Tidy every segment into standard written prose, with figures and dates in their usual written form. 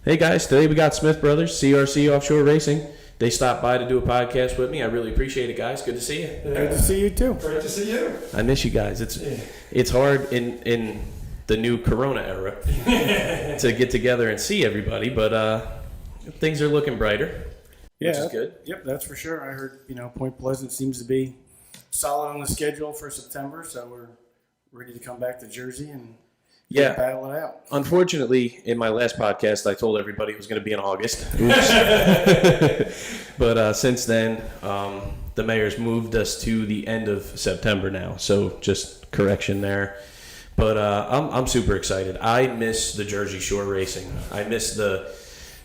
Hey guys, today we got Smith Brothers, CRC Offshore Racing. They stopped by to do a podcast with me. I really appreciate it, guys. Good to see you. Yeah. Good to see you too. Great to see you. I miss you guys. It's hard in the new Corona era to get together and see everybody, but things are looking brighter, which is good. Yep, that's for sure. I heard Point Pleasant seems to be solid on the schedule for September, so we're ready to come back to Jersey and battle it out. Unfortunately, in my last podcast, I told everybody it was going to be in August. But since then, the mayor's moved us to the end of September now. So just correction there. But I'm super excited. I miss the Jersey Shore racing. I miss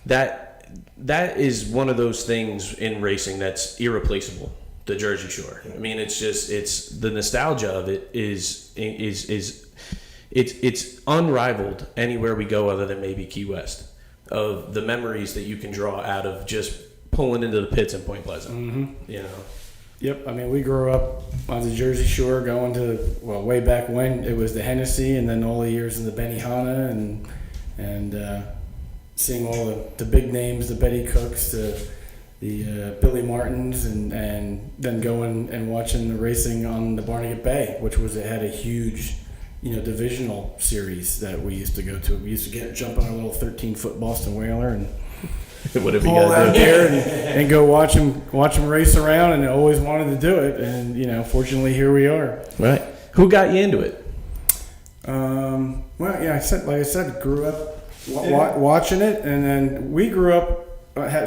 that is one of those things in racing that's irreplaceable. The Jersey Shore. I mean, it's the nostalgia of it is it's unrivaled anywhere we go other than maybe Key West, of the memories that you can draw out of just pulling into the pits in Point Pleasant. Mm-hmm. Yep. I mean, we grew up on the Jersey Shore, going to way back when it was the Hennessy, and then all the years in the Benihana, and seeing all the big names, the Betty Cooks, the Billy Martins, and then going and watching the racing on the Barnegat Bay, which had a huge divisional series that we used to go to. We used to jump on our little 13-foot Boston Whaler and pull out there and go watch them race around, and I always wanted to do it. And fortunately, here we are. Right. Who got you into it? I said, grew up watching it, and then we grew up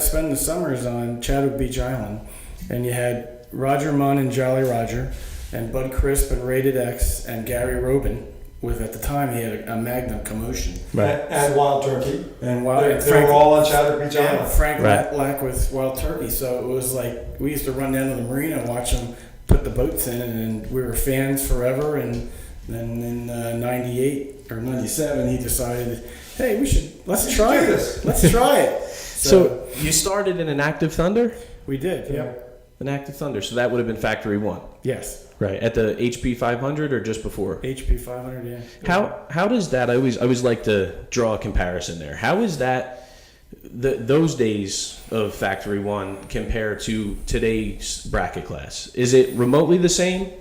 spending the summers on Chadwick Beach Island, and you had Roger Munn and Jolly Roger, and Bud Crisp and Rated X, and Gary Robin. At the time, he had a Magnum Commotion. Right. And Wild Turkey. And they were all on Chadwick Beach Island. Frank Lack with Wild Turkey. So it was like we used to run down to the marina and watch them put the boats in, and we were fans forever. And then in 98 or 97, he decided, hey, let's try it. Let's try it. So you started in an Active Thunder? We did, yep. An Active Thunder. So that would have been Factory 1. Yes. Right, at the HP 500 or just before? HP 500, yeah. How does that? I always like to draw a comparison there. How is that those days of Factory 1 compare to today's bracket class? Is it remotely the same?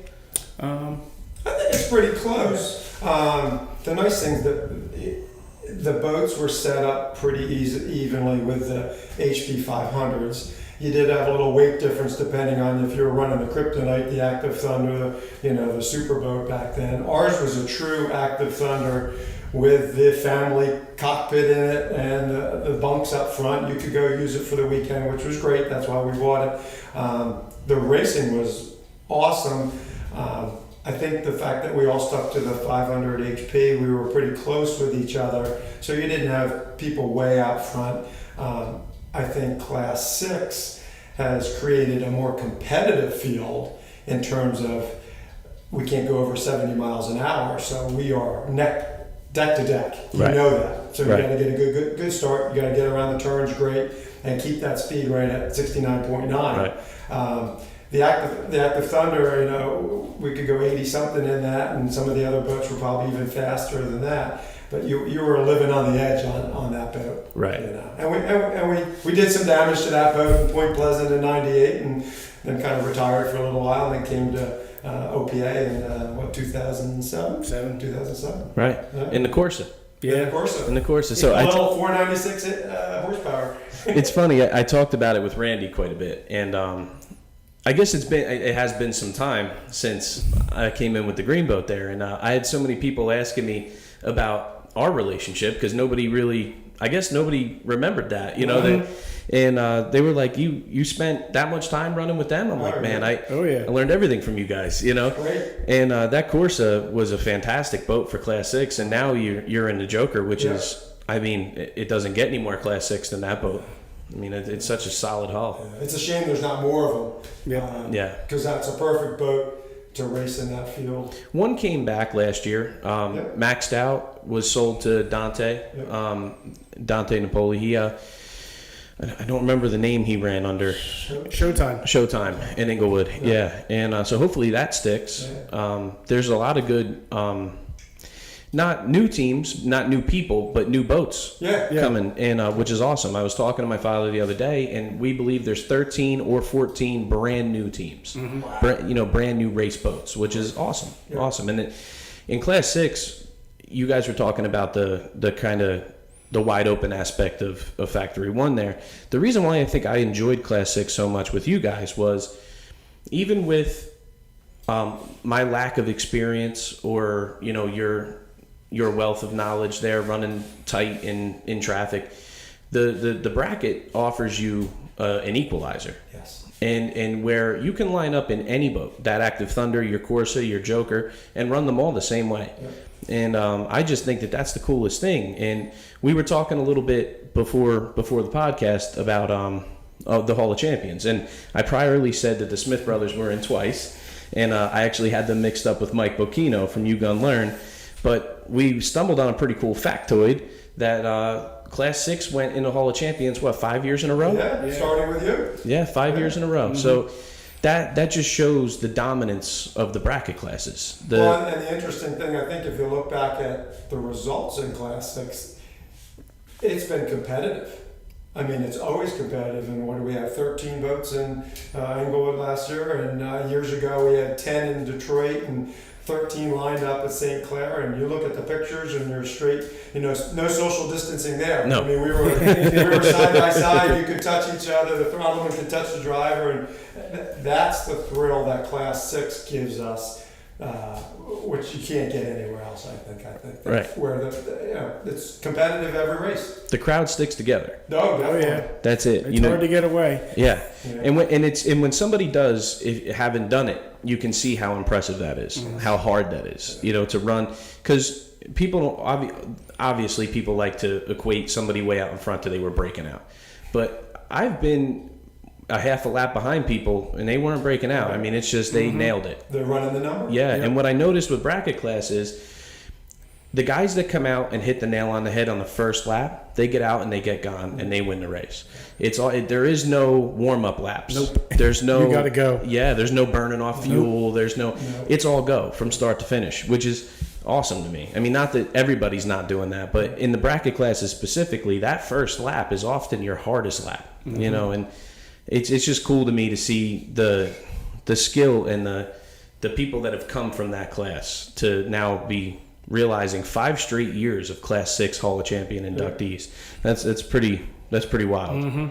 I think it's pretty close. The nice thing is that the boats were set up pretty evenly with the HP 500s. You did have a little weight difference depending on if you were running the Kryptonite, the Active Thunder, the Superboat back then. Ours was a true Active Thunder with the family cockpit in it and the bunks up front. You could go use it for the weekend, which was great. That's why we bought it. The racing was awesome. I think the fact that we all stuck to the 500 HP, we were pretty close with each other, so you didn't have people way out front. I think Class 6 has created a more competitive field in terms of we can't go over 70 miles an hour, so we are deck to deck. You know that. So you got to get a good start. You got to get around the turns great and keep that speed right at 69.9. Right. The Active Thunder, we could go 80 something in that, and some of the other boats were probably even faster than that. But you were living on the edge on that boat, right? And we did some damage to that boat in Point Pleasant in '98, and then kind of retired for a little while, and then came to OPA in 2007. Right. In the Corsa. Yeah, in the Corsa. So I told 496 horsepower. It's funny. I talked about it with Randy quite a bit, and I guess it has been some time since I came in with the green boat there, and I had so many people asking me about our relationship because nobody remembered that, they were like, you spent that much time running with them. I'm like, man, I learned everything from you guys, Right. And that Corsa was a fantastic boat for Class 6, and now you're in the Joker, which is, I mean, it doesn't get any more Class 6 than that boat. I mean, it's such a solid hull. Yeah. It's a shame there's not more of them. Because that's a perfect boat to race in that field. One came back last year, maxed out, was sold to Dante, Dante Napoli. He, I don't remember the name he ran under. Showtime in Inglewood, and so hopefully that sticks. There's a lot of good not new teams, not new people, but new boats Yeah. coming, and which is awesome. I was talking to my father the other day, and we believe there's 13 or 14 brand new teams, brand new race boats, which is awesome, awesome. And in Class 6, you guys were talking about the kind of the wide open aspect of Factory 1 there. The reason why I think I enjoyed Class 6 so much with you guys was, even with my lack of experience, or your wealth of knowledge there running tight in traffic, the bracket offers you an equalizer. Yes. And where you can line up in any boat, that Active Thunder, your Corsa, your Joker, and run them all the same way. Yep. And I just think that that's the coolest thing. And we were talking a little bit before the podcast about the Hall of Champions. And I priorly said that the Smith brothers were in twice. And I actually had them mixed up with Mike Bocchino from You Gun Learn. But we stumbled on a pretty cool factoid that Class 6 went in the Hall of Champions, 5 years in a row? Yeah, starting with you. Yeah, 5 years in a row. Mm-hmm. So that just shows the dominance of the bracket classes. And the interesting thing, I think, if you look back at the results in Class 6, it's been competitive. I mean, it's always competitive. And what do we have? 13 boats in Englewood last year, and years ago we had 10 in Detroit and 13 lined up at St. Clair. And you look at the pictures, and you're straight. No social distancing there. No. I mean, we were side by side. You could touch each other. The Throttleman could touch the driver, and that's the thrill that Class 6 gives us. Which you can't get anywhere else, I think. Right. Where it's competitive every race. The crowd sticks together. Oh yeah. That's it. It's hard to get away. Yeah. And when somebody does, if haven't done it, you can see how impressive that is, how hard that is. To run, because people obviously people like to equate somebody way out in front to they were breaking out, but I've been a half a lap behind people, and they weren't breaking out. I mean, it's just they nailed it. They're running the number. Yeah, and what I noticed with bracket class is the guys that come out and hit the nail on the head on the first lap, they get out and they get gone and they win the race. It's all. There is no warm up laps. Nope. There's no. You got to go. Yeah, there's no burning off fuel. Nope. There's no. It's all go from start to finish, which is awesome to me. I mean, not that everybody's not doing that, but in the bracket classes specifically, that first lap is often your hardest lap. And it's just cool to me to see the skill and the people that have come from that class to now be realizing 5 straight years of Class 6 Hall of Champion inductees. That's pretty wild.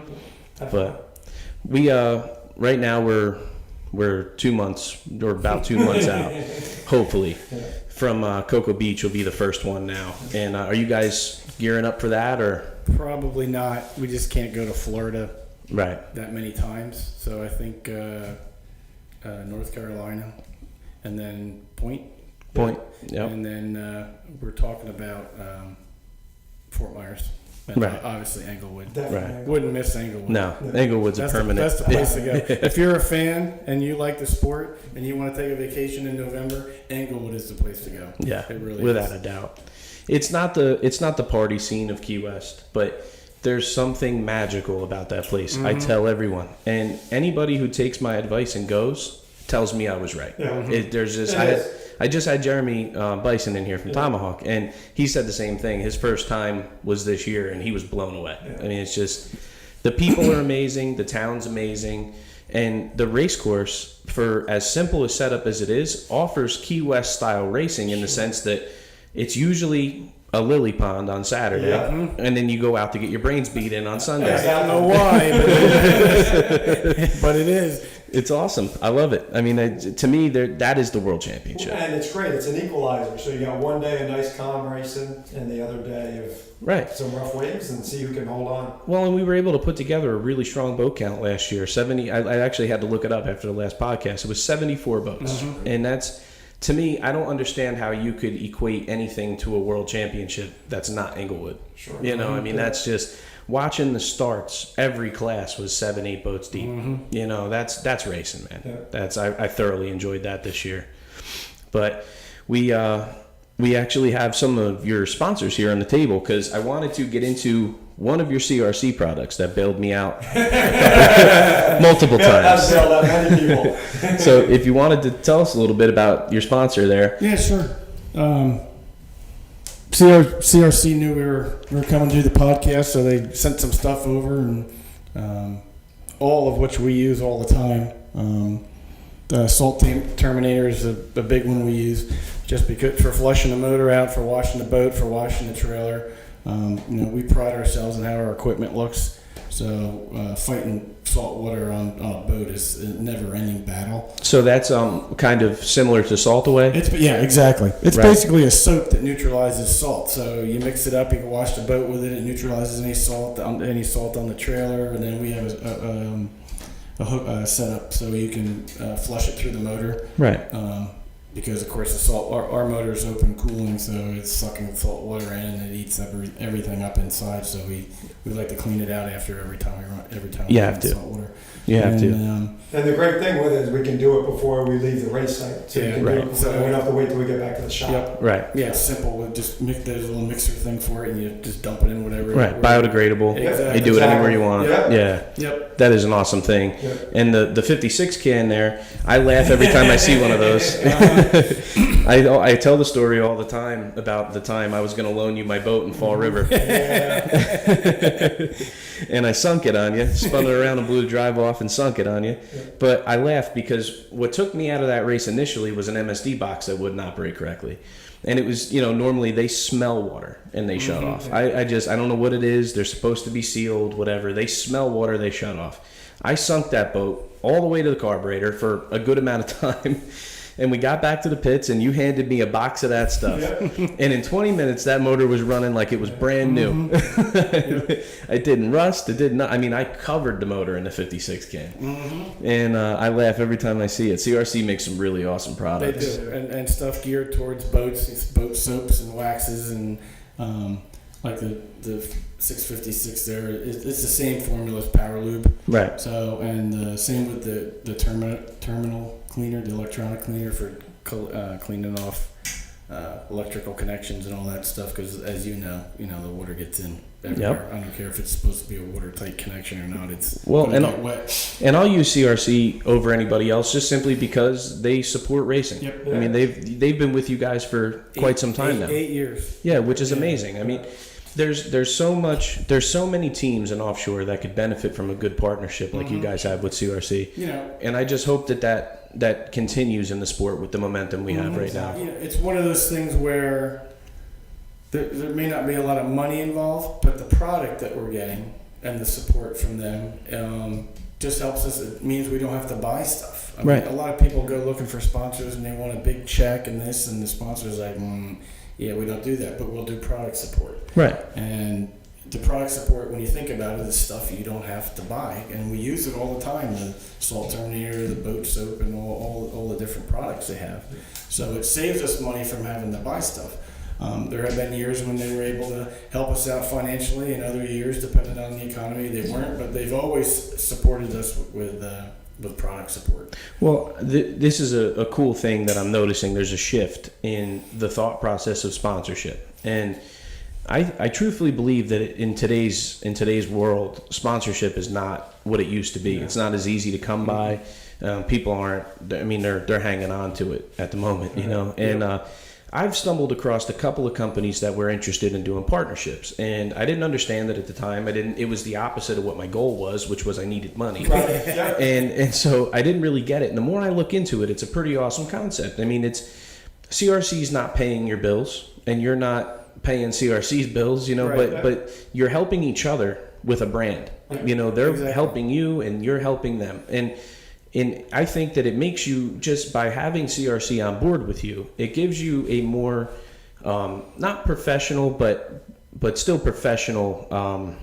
But we right now we're 2 months or about 2 months out, hopefully, from Cocoa Beach. Will be the first one now. And are you guys gearing up for that, or? Probably not. We just can't go to Florida that many times. So I think North Carolina, and then Point. Yep. And then we're talking about Fort Myers. And Right. Obviously Englewood. Definitely. Wouldn't miss Englewood. No, Englewood's a permanent. That's the place to go. If you're a fan and you like the sport and you want to take a vacation in November, Englewood is the place to go. Yeah, it really without is. a doubt. It's not the party scene of Key West, but there's something magical about that place. I tell everyone, and anybody who takes my advice and goes tells me I was right. Yeah. I just had Jeremy Bison in here from Tomahawk, and he said the same thing. His first time was this year, and he was blown away. Yeah. I mean, it's just the people are amazing, the town's amazing, and the race course, for as simple a setup as it is, offers Key West style racing in the sense that it's usually a lily pond on Saturday, and then you go out to get your brains beat in on Sunday. I don't know why, but it is. It's awesome. I love it. I mean, to me, that is the world championship. And it's great. It's an equalizer. So you got one day of nice calm racing, and the other day of some rough waves, and see who can hold on. Well, and we were able to put together a really strong boat count last year. 70. I actually had to look it up after the last podcast. It was 74 boats, and that's, to me, I don't understand how you could equate anything to a world championship that's not Englewood. Sure. I mean, that's just watching the starts. Every class was 7-8 boats deep. That's racing, man. Yeah. I thoroughly enjoyed that this year. But we actually have some of your sponsors here on the table, because I wanted to get into one of your CRC products that bailed me out multiple times. That's bailed out many people. So if you wanted to tell us a little bit about your sponsor there. Yeah, sure. CRC knew we were coming to do the podcast, so they sent some stuff over, and all of which we use all the time. The salt terminator is a big one we use, just because for flushing the motor out, for washing the boat, for washing the trailer. We pride ourselves in how our equipment looks. So fighting salt water on a boat is a never-ending battle. So that's kind of similar to Salt Away? Yeah, exactly. It's Right. basically a soap that neutralizes salt. So you mix it up, you can wash the boat with it. It neutralizes any salt on the trailer, and then we have a hook set up so you can flush it through the motor. Right. Because of course the salt, our motor is open cooling, so it's sucking salt water in and it eats everything up inside. So we like to clean it out after every time we You run have to. salt water. You have to. And the great thing with it is we can do it before we leave the race site. So Yeah, we can right. do it before, we don't have to wait till we get back to the shop. Yep. Right. Yeah, it's simple. We just mix there's a little mixer thing for it, and you just dump it in whatever. Right. Biodegradable. Exactly. You do it anywhere you want. Yeah. Yeah. Yep. That is an awesome thing. Yeah. And the 56 can there, I laugh every time I see one of those. I tell the story all the time about the time I was going to loan you my boat in Fall River. And I sunk it on you, spun it around and blew the drive off and sunk it on you. But I laughed because what took me out of that race initially was an MSD box that wouldn't operate correctly. And it was, normally they smell water and they shut off. I don't know what it is. They're supposed to be sealed, whatever. They smell water, they shut off. I sunk that boat all the way to the carburetor for a good amount of time. And we got back to the pits, and you handed me a box of that stuff. And in 20 minutes, that motor was running like it was brand new. It didn't rust. It did not. I mean, I covered the motor in the 56 can. And I laugh every time I see it. CRC makes some really awesome They products. do, and stuff geared towards boats. It's boat soaps and waxes, and like the 656 there. It's the same formula as Power Lube. Right. So, and same with the terminal cleaner, the electronic cleaner for cleaning off electrical connections and all that stuff. Because as you know, the water gets in everywhere. I don't care if it's supposed to be a watertight connection or not. It's gonna get wet. And I'll use CRC over anybody else just simply because they support racing. Yep. I mean, they've been with you guys for quite some time now. 8 years. Yeah, which is amazing. I mean, there's so many teams in offshore that could benefit from a good partnership like you guys have with CRC. And I just hope that continues in the sport with the momentum we have right now. It's one of those things where there may not be a lot of money involved, but the product that we're getting and the support from them just helps us. It means we don't have to buy stuff. I mean, a lot of people go looking for sponsors and they want a big check and this, and the sponsor's like, yeah, we don't do that, but we'll do product support. Right. And the product support, when you think about it, is stuff you don't have to buy, and we use it all the time. The salt terminator, the boat soap, and all the different products they have. So it saves us money from having to buy stuff. There have been years when they were able to help us out financially, and other years, depending on the economy, they weren't. But they've always supported us with product support. Well, this is a cool thing that I'm noticing. There's a shift in the thought process of sponsorship, and I truthfully believe that in today's world, sponsorship is not what it used to be. Yeah. It's not as easy to come by. People aren't. I mean, they're hanging on to it at the moment, And I've stumbled across a couple of companies that were interested in doing partnerships, and I didn't understand that at the time. It was the opposite of what my goal was, which was I needed money. Right. Yeah. And so I didn't really get it. And the more I look into it, it's a pretty awesome concept. I mean, CRC's not paying your bills, and you're not paying CRC's bills, Right. but you're helping each other with a brand. They're helping you and you're helping them. And I think that it makes you, just by having CRC on board with you, it gives you a more, not professional, but still professional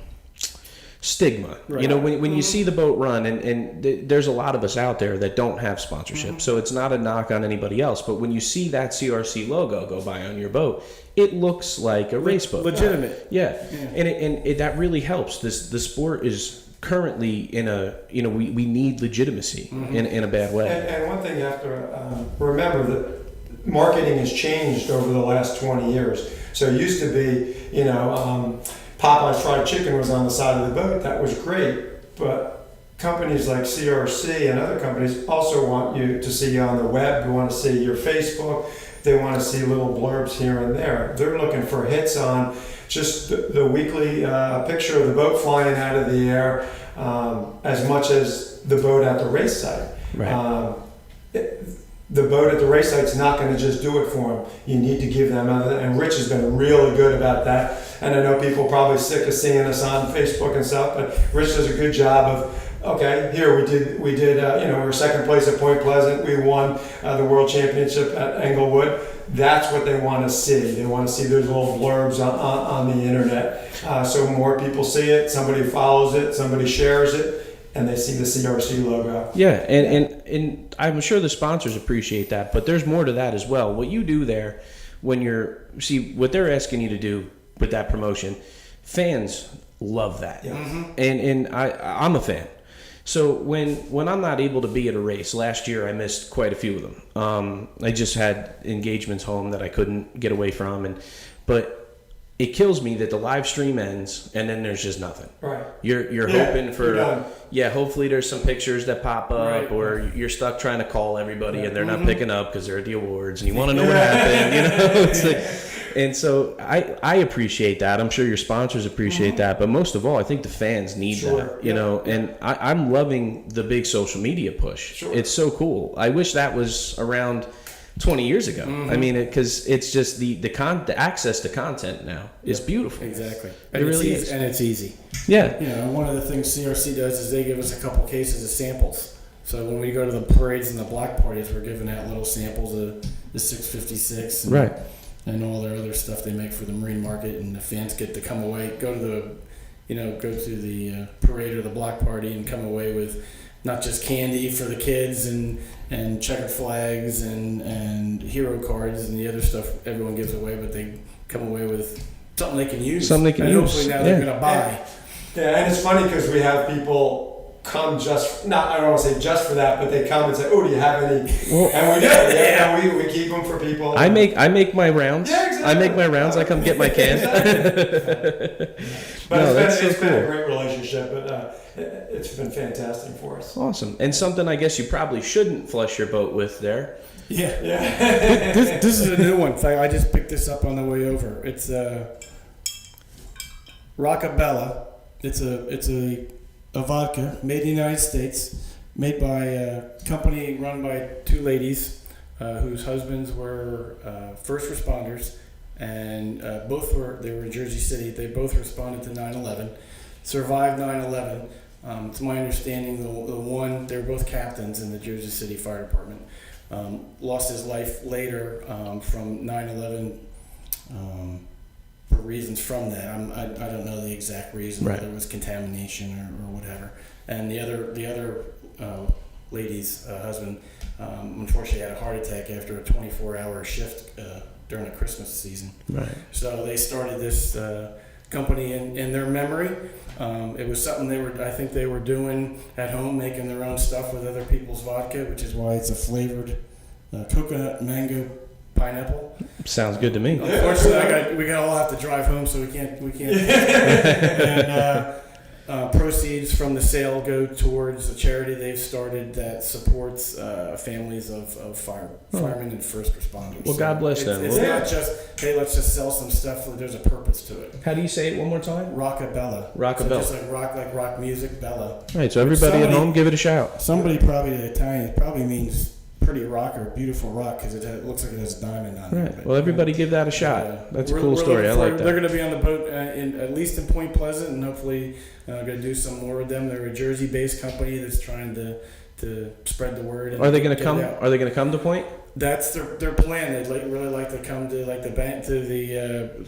stigma. Right. When you see the boat run, and there's a lot of us out there that don't have sponsorship, so it's not a knock on anybody else, but when you see that CRC logo go by on your boat, it looks like a race boat. Legitimate. Yeah. And that really helps. The sport is currently in a, we need legitimacy in a bad way. And one thing you have to remember, that marketing has changed over the last 20 years. So it used to be, Popeye's Fried Chicken was on the side of the boat. That was great. But companies like CRC and other companies also want you to see you on the web. They want to see your Facebook. They want to see little blurbs here and there. They're looking for hits on just the weekly picture of the boat flying out of the air, as much as the boat at the race site. Right. The boat at the race site's not going to just do it for them. You need to give them other, and Rich has been really good about that. And I know people are probably sick of seeing us on Facebook and stuff, but Rich does a good job of, okay, here we did, we were second place at Point Pleasant. We won the World Championship at Englewood. That's what they want to see. They want to see those little blurbs on the internet. So more people see it, somebody follows it, somebody shares it, and they see the CRC logo. Yeah, and I'm sure the sponsors appreciate that, but there's more to that as well. What you do there, what they're asking you to do with that promotion, fans love that. Yeah. And I'm a fan. So when I'm not able to be at a race, last year I missed quite a few of them. I just had engagements home that I couldn't get away from, but it kills me that the live stream ends and then there's just nothing. Right. You're Yeah, hoping for you're done. hopefully there's some pictures that pop up, Right. or you're stuck trying to call everybody and they're not Mm-hmm. picking up because they're at the awards and you want to know what happened. It's like, and so I appreciate that. I'm sure your sponsors appreciate that, but most of all, I think the fans need Sure. that. And I'm loving the big social media push. Sure. It's so cool. I wish that was around 20 years ago. I mean, because it's just the access to content now is beautiful. Exactly. It really it's is. And it's easy. Yeah. You know, one of the things CRC does is they give us a couple cases of samples. So when we go to the parades and the block parties, we're giving out little samples of the 656 and, Right. and all their other stuff they make for the marine market, and the fans get to come away, go to the parade or the block party and come away with not just candy for the kids and checkered flags and hero cards and the other stuff everyone gives away, but they come away with something they can use. Something they can and use. hopefully now Yeah. they're going to buy. Yeah, and it's funny because we have people come I don't want to say just for that, but they come and say, "Oh, do you have any?" Well, And we do. Yeah, and we keep them for people. I make my rounds. Yeah, exactly. I make my rounds. I come get my can. But No, it's that's so been a cool. great relationship. It's been fantastic for us. Awesome. And something I guess you probably shouldn't flush your boat with there. Yeah. Yeah. This is a new one. In fact, I just picked this up on the way over. It's Rockabella. It's a vodka made in the United States, made by a company run by two ladies whose husbands were first responders, and they were in Jersey City. They both responded to 9/11, survived 9/11. It's my understanding the one, they were both captains in the Jersey City Fire Department. Lost his life later from 9/11 for reasons from that. I don't know the exact reason, Right. whether it was contamination or whatever. And the other lady's husband unfortunately had a heart attack after a 24-hour shift during the Christmas season. Right. So they started this company in their memory. It was something I think they were doing at home, making their own stuff with other people's vodka, which is why it's a flavored coconut, mango, pineapple. Sounds good to me. Unfortunately, we all have to drive home, so we can't. And proceeds from the sale go towards a charity they've started that supports families of firemen and first responders. Well, God bless them. It's not just, hey, let's just sell some stuff. There's a purpose to it. How do you say it one more time? Rockabella. Rockabella. So just like rock music, Bella. Right. So everybody at home, give it a shout. Somebody probably Italian, it probably means pretty rock or beautiful rock because it looks like it has a diamond on it. Right. But, Well, everybody give that a shot. That's a cool story. I like They're that. going to be on the boat at least in Point Pleasant, and hopefully going to do some more with them. They're a Jersey-based company that's trying to spread the word. And Are they going to get come? it out. Are they going to come to Point? That's their plan. They'd really like to come to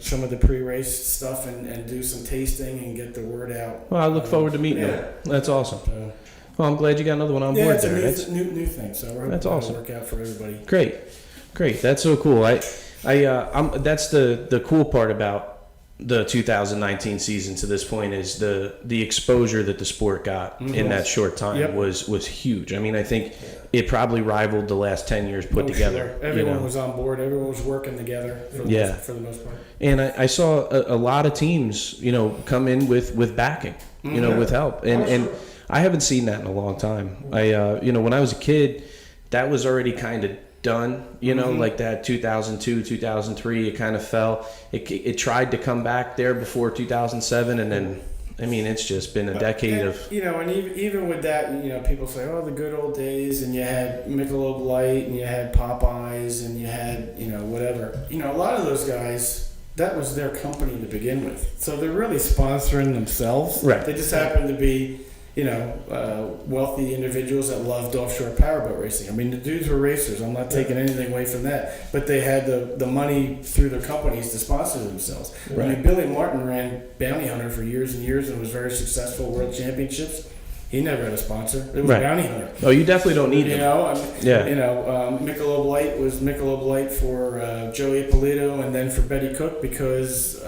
some of the pre-race stuff and do some tasting and get the word out. Well, I look forward to meeting them. That's awesome. So, Well, I'm glad you got another one on board it's there. a That's new thing. So we're that's hoping awesome. it'll work out for everybody. great. That's so cool. That's the cool part about the 2019 season to this point is the exposure that the sport got in that short time Yep. was huge. I mean, I think it probably rivaled the last 10 years put together. Sure. Everyone you know? was on board. Everyone was working together for the most part. And I saw a lot of teams, come in with backing, with help. And I haven't seen that in a long time. When I was a kid, that was already kind of done, like that 2002, 2003, it kind of fell. It tried to come back there before 2007, and then, I mean, it's just been a decade of... And even with that, people say, oh, the good old days, and you had Michelob Light, and you had Popeyes, and you had, whatever. A lot of those guys, that was their company to begin with. So they're really sponsoring themselves. Right. They just happen to be, wealthy individuals that loved offshore powerboat racing. I mean, the dudes were racers. I'm not taking anything away from that. But they had the money through their companies to sponsor themselves. Right. I mean, Billy Martin ran Bounty Hunter for years and years and was very successful, world championships. He never had a sponsor. It was Right. Bounty Hunter. Oh, you definitely don't need them. Michelob Light was Michelob Light for Joey Ippolito and then for Betty Cook because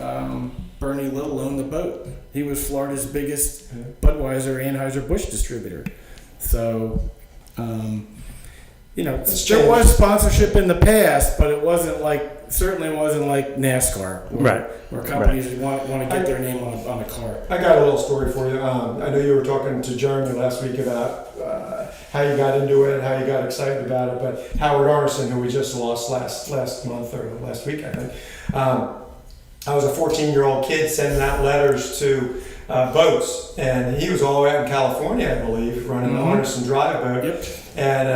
Bernie Little owned the boat. He was Florida's biggest Budweiser Anheuser-Busch distributor. So, there was sponsorship in the past, but it certainly wasn't like NASCAR, where companies want to get their name on a car. I got a little story for you. I know you were talking to Jeremy last week about how you got into it, how you got excited about it, but Howard Arneson, who we just lost last month or last week, I think, I was a 14-year-old kid sending out letters to boats, and he was all the way out in California, I believe, running the Arneson Drive boat. Yep. And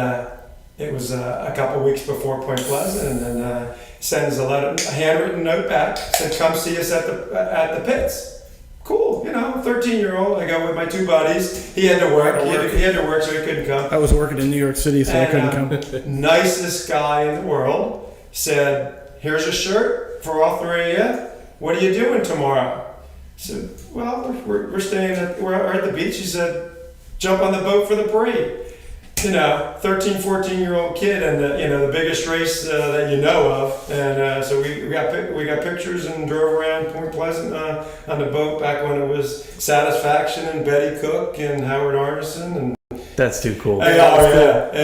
it was a couple of weeks before Point Pleasant, and then sends a handwritten note back, said, "Come see us at the pits." Cool, 13-year-old. I go with my two buddies. He had to work. He had to work, so he couldn't come. I was working in New York City, so I couldn't come. Nicest guy in the world said, "Here's a shirt for all three of you. What are you doing tomorrow?" I said, "Well, we're staying we're at the beach." He said, "Jump on the boat for the parade." 13, 14-year-old kid, and the biggest race that you know of, and so we got pictures and drove around Point Pleasant on the boat back when it was Satisfaction and Betty Cook and Howard Arneson, and That's too cool. I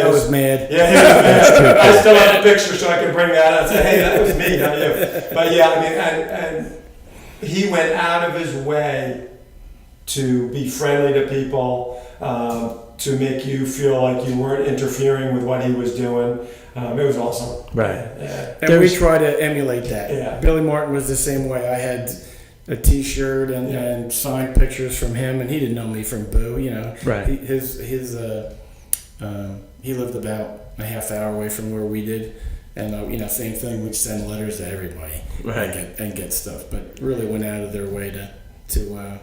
was mad. Yeah, that's too cool. I still have a picture so I can bring that out and say, hey, that was me, not you. But yeah, I mean, and he went out of his way to be friendly to people. To make you feel like you weren't interfering with what he was doing. It was awesome. Right. Yeah. And we try to emulate that. Yeah. Billy Martin was the same way. I had a T-shirt and signed pictures from him, and he didn't know me from Boo. Right. He lived about a half hour away from where we did, and same thing. We'd send letters to everybody, Right. and get stuff, but really went out of their way to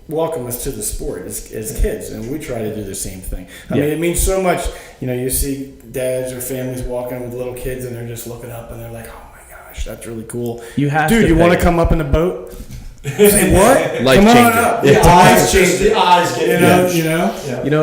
welcome us to the sport as kids, and we try to do the same thing. I mean, it means so much. You see dads or families walking with little kids, and they're just looking up, and they're like, "Oh my gosh, that's really cool." You have Dude, to you want to pay. come up in the boat? Say what? Life Come on changer. up. The Yeah, eyes get huge. Yeah.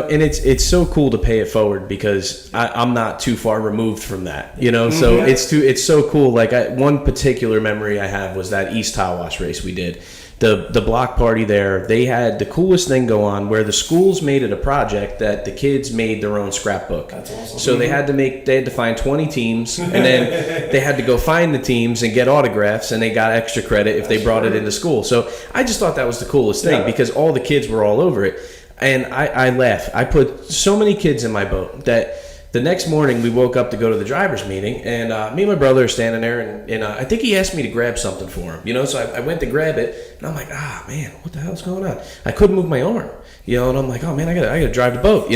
And it's so cool to pay it forward because I'm not too far removed from that, So it's so cool. Like one particular memory I have was that East Tawash race we did. The block party there, they had the coolest thing go on where the schools made it a project that the kids made their own scrapbook. That's awesome. So they had to find 20 teams, and then they had to go find the teams and get autographs, and they got extra credit if they brought it into school. So I just thought that was the coolest thing because all the kids were all over it. And I laugh. I put so many kids in my boat that the next morning we woke up to go to the driver's meeting, and me and my brother are standing there, and I think he asked me to grab something for him, so I went to grab it, and I'm like, man, what the hell's going on? I couldn't move my arm, and I'm like, oh man, I gotta drive the boat,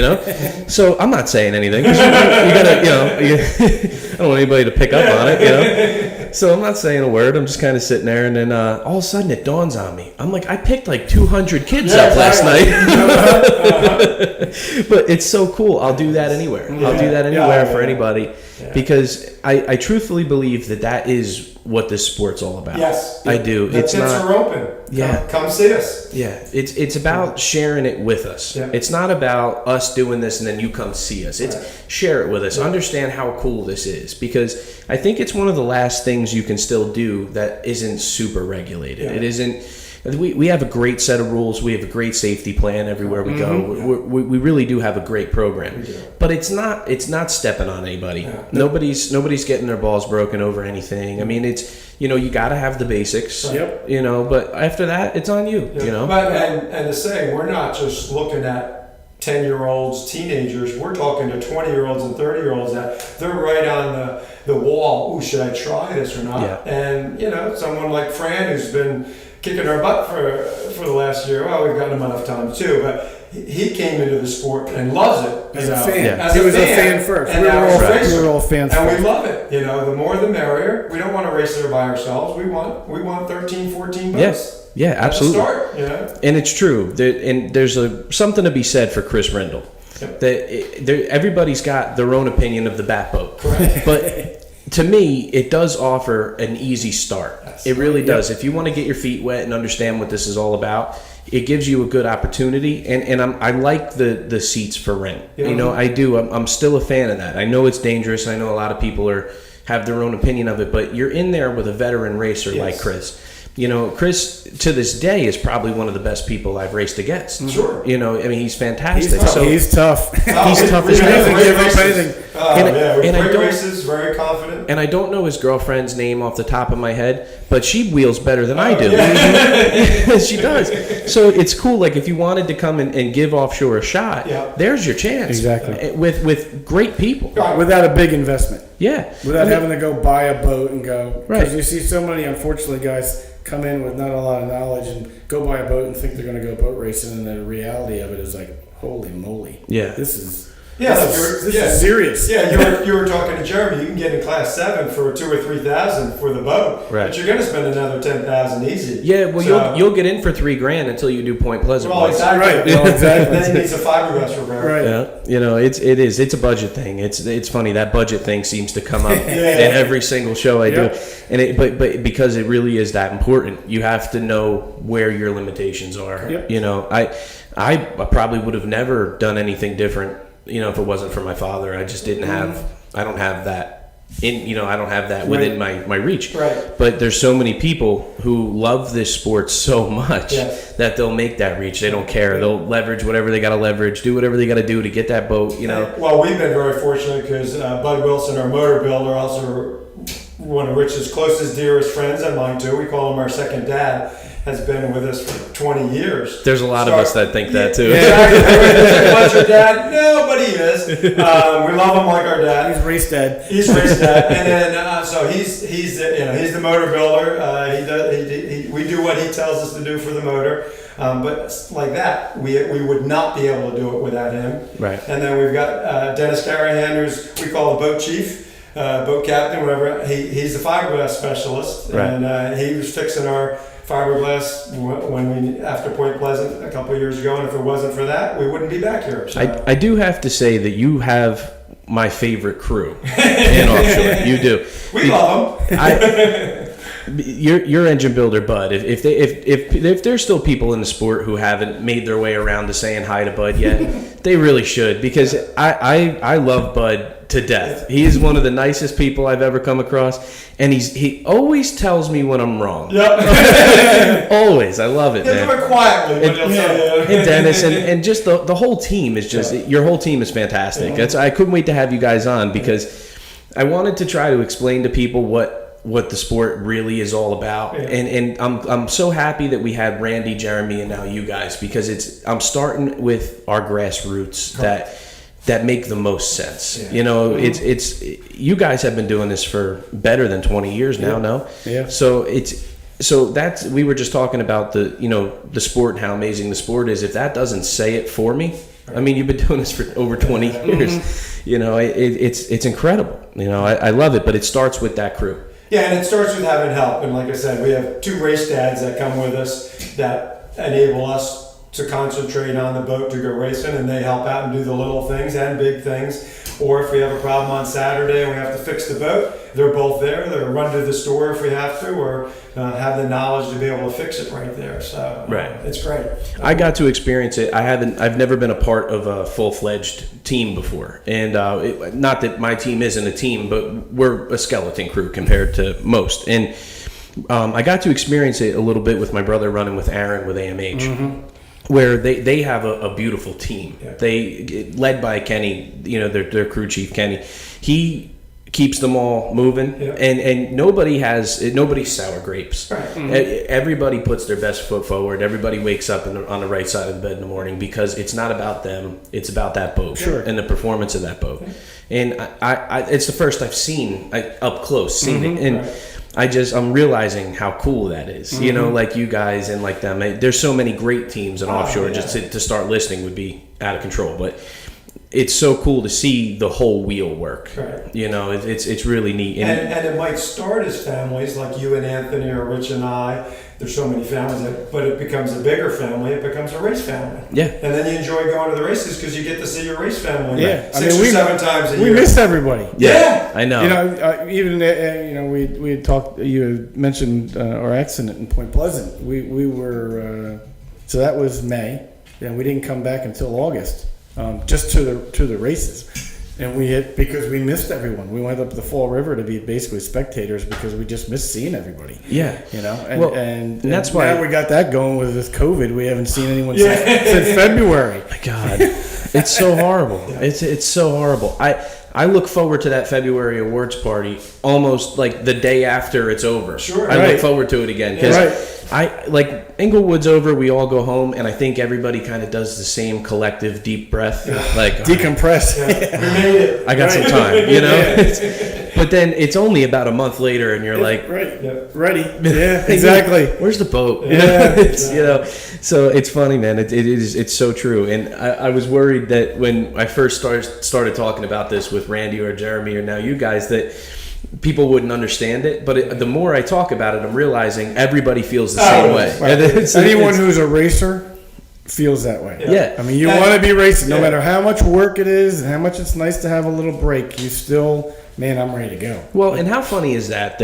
So I'm not saying anything, 'cause you gotta, I don't want anybody to pick up on it, So I'm not saying a word. I'm just kind of sitting there, and then all of a sudden it dawns on me. I'm like, I picked like 200 kids up last night. But it's so cool. I'll do that anywhere. I'll do that anywhere for anybody because I truthfully believe that is what this sport's all about. Yes. I do. The It's pits not. are open. Come see us. Yeah, it's about sharing it with us. Yeah. It's not about us doing this and then you come see us. It's share it with us. Understand how cool this is because I think it's one of the last things you can still do that isn't super regulated. Yeah. It isn't. We have a great set of rules. We have a great safety plan everywhere we go. We really do have a great program, but it's not stepping on anybody. Yeah. Nobody's getting their balls broken over anything. I mean, it's you got to have the basics. Yep. But after that, it's on you. But and to say we're not just looking at 10-year-olds, teenagers. We're talking to 20-year-olds and 30-year-olds that they're right on the wall. Ooh, should I try this or not? Yeah. And someone like Fran, who's been kicking our butt for the last year. Well, we've gotten him enough time too, but he came into the sport and loves it. As a fan. As He a was a fan fan first. And We were now all- he's a we racer. were all fans And first. we love it. The more the merrier. We don't want to race there by ourselves. We want 13, 14 boats. Yeah, At the absolutely. start, And it's true. And there's something to be said for Chris Rendell. Yep. Everybody's got their own opinion of the bat boat. Correct. But to me, it does offer an easy start. Yes. It really does. If you want to get your feet wet and understand what this is all about, it gives you a good opportunity. And I like the seats for rent. Yeah. I do. I'm still a fan of that. I know it's dangerous. I know a lot of people have their own opinion of it, but you're in there with a veteran racer like Chris. Chris to this day is probably one of the best people I've raced against. Sure. He's fantastic. He's tough. He's tough as He nails. doesn't give up anything. And I Great don't- races, very confident. And I don't know his girlfriend's name off the top of my head, but she wheels better than I do. She does. So it's cool. Like if you wanted to come and give Offshore a shot, there's your chance. Exactly. With great people. Without a big investment. Yeah. Without having to go buy a boat and go. Right. Because you see so many, unfortunately, guys come in with not a lot of knowledge and go buy a boat and think they're going to go boat racing, and the reality of it is like, holy moly. Yeah. This is This is serious. Yeah, you were talking to Jeremy. You can get in class 7 for 2,000 or 3,000 for the boat, Right. but you're going to spend another 10,000 easy. Yeah, well, So- you'll get in for $3,000 until you do Point Pleasant. Well, once. exactly. Right. Well, exactly. Then he needs a fiberglass repair. Right. Yeah, it's a budget thing. It's funny that budget thing seems to come up in Yeah. every single show I Yep. do, and but because it really is that important, you have to know where your limitations are. Yep. I probably would have never done anything different. If it wasn't for my father, I just didn't have. I don't have that I don't have that within my reach. Right. But there's so many people who love this sport so much Yes. that they'll make that reach. They don't care. They'll leverage whatever they got to leverage, do whatever they got to do to get that boat. Well, we've been very fortunate because Bud Wilson, our motor builder, also one of Rich's closest, dearest friends, and mine too. We call him our second dad. Has been with us for 20 years. There's a lot of us that think that too. Exactly. What's your dad? No, but he is. We love him like our dad. He's race dad. He's race dad, and then so he's the motor builder. We do what he tells us to do for the motor. But like that, we would not be able to do it without him. Right. And then we've got Dennis Carahan, who's we call the boat chief, boat captain, whatever. He's the fiberglass specialist, Right. and he was fixing our fiberglass after Point Pleasant a couple of years ago. And if it wasn't for that, we wouldn't be back here. So. I do have to say that you have my favorite crew in Offshore. You do. We love them. Your engine builder, Bud. If there's still people in the sport who haven't made their way around to saying hi to Bud yet, they really should, because I love Bud to death. He is one of the nicest people I've ever come across, and he always tells me when I'm wrong. Yep. Always, I love it, He'll man. do it quietly, but he'll tell you. And Dennis and just the whole team is just your whole team is fantastic. I couldn't wait to have you guys on, because I wanted to try to explain to people what the sport really is all about. Yeah. And I'm so happy that we had Randy, Jeremy, and now you guys, because I'm starting with our grassroots that make the most sense. Yeah. It's you guys have been doing this for better than 20 years now, no? Yeah. So that's, we were just talking about the sport and how amazing the sport is. If that doesn't say it for me, I mean, you've been doing this for over 20 years. It's incredible. I love it, but it starts with that crew. Yeah, and it starts with having help. And like I said, we have 2 race dads that come with us that enable us to concentrate on the boat to go racing, and they help out and do the little things and big things. Or if we have a problem on Saturday and we have to fix the boat, they're both there. They'll run to the store if we have to, or have the knowledge to be able to fix it right there. So Right. It's great. I got to experience it. I've never been a part of a full-fledged team before, and not that my team isn't a team, but we're a skeleton crew compared to most. And I got to experience it a little bit with my brother running with Aaron with AMH. Where they have a beautiful team. Yeah. They led by Kenny, their crew chief Kenny. He keeps them all moving, Yeah. and nobody's sour grapes. Right. Everybody puts their best foot forward. Everybody wakes up on the right side of the bed in the morning because it's not about them. It's about that boat and the performance of that boat. And I it's the first I've seen up close seen it, and I'm realizing how cool that is. You know, like you guys and like them. There's so many great teams in offshore. Just to start listing would be out of control, but it's so cool to see the whole wheel work. Right. You know, it's really neat. And it might start as families like you and Anthony or Rich and I. There's so many families, but it becomes a bigger family. It becomes a race family. Yeah. And then you enjoy going to the races because you get to see your race family. Yeah. 6 or 7 times a year. We miss everybody. Yeah. I know. You know, even we had talked. You had mentioned our accident in Point Pleasant. We were so that was May, and we didn't come back until August, just to the races, and because we missed everyone. We went up the Fall River to be basically spectators because we just missed seeing everybody. Yeah. You know, And that's why now we got that going with this COVID. We haven't seen anyone since February. My God, it's so horrible. It's so horrible. I look forward to that February awards party almost like the day after it's over. Sure. I look forward to it again because I like Inglewood's over. We all go home, and I think everybody kind of does the same collective deep breath, like Decompress. We made it. I got some time, you know. But then it's only about a month later, and you're like, ready. Yeah, exactly. Where's the boat? Yeah, You know, so it's funny, man. It's so true. And I was worried that when I first started talking about this with Randy or Jeremy or now you guys that people wouldn't understand it. But the more I talk about it, I'm realizing everybody feels the same way. Right. Anyone who's a racer feels that way. Yeah. I mean, you want to be racing no matter how much work it is and how much it's nice to have a little break. You still, man, I'm ready to go. Well, and how funny is that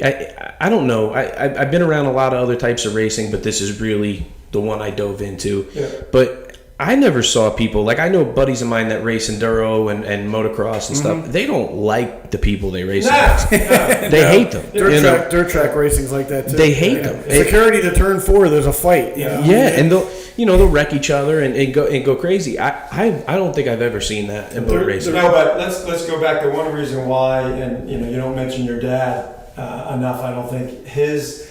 I don't know. I've been around a lot of other types of racing, but this is really the one I dove into. Yeah. But I never saw people, like I know buddies of mine that race enduro and motocross and stuff. They don't like the people they race against. They hate them. Dirt track racing's like that too. They hate them. Security to turn 4, there's a fight. You know? Yeah, and they'll wreck each other and go crazy. I don't think I've ever seen that in boat racing. No, but let's go back to one reason why, and you don't mention your dad enough. I don't think his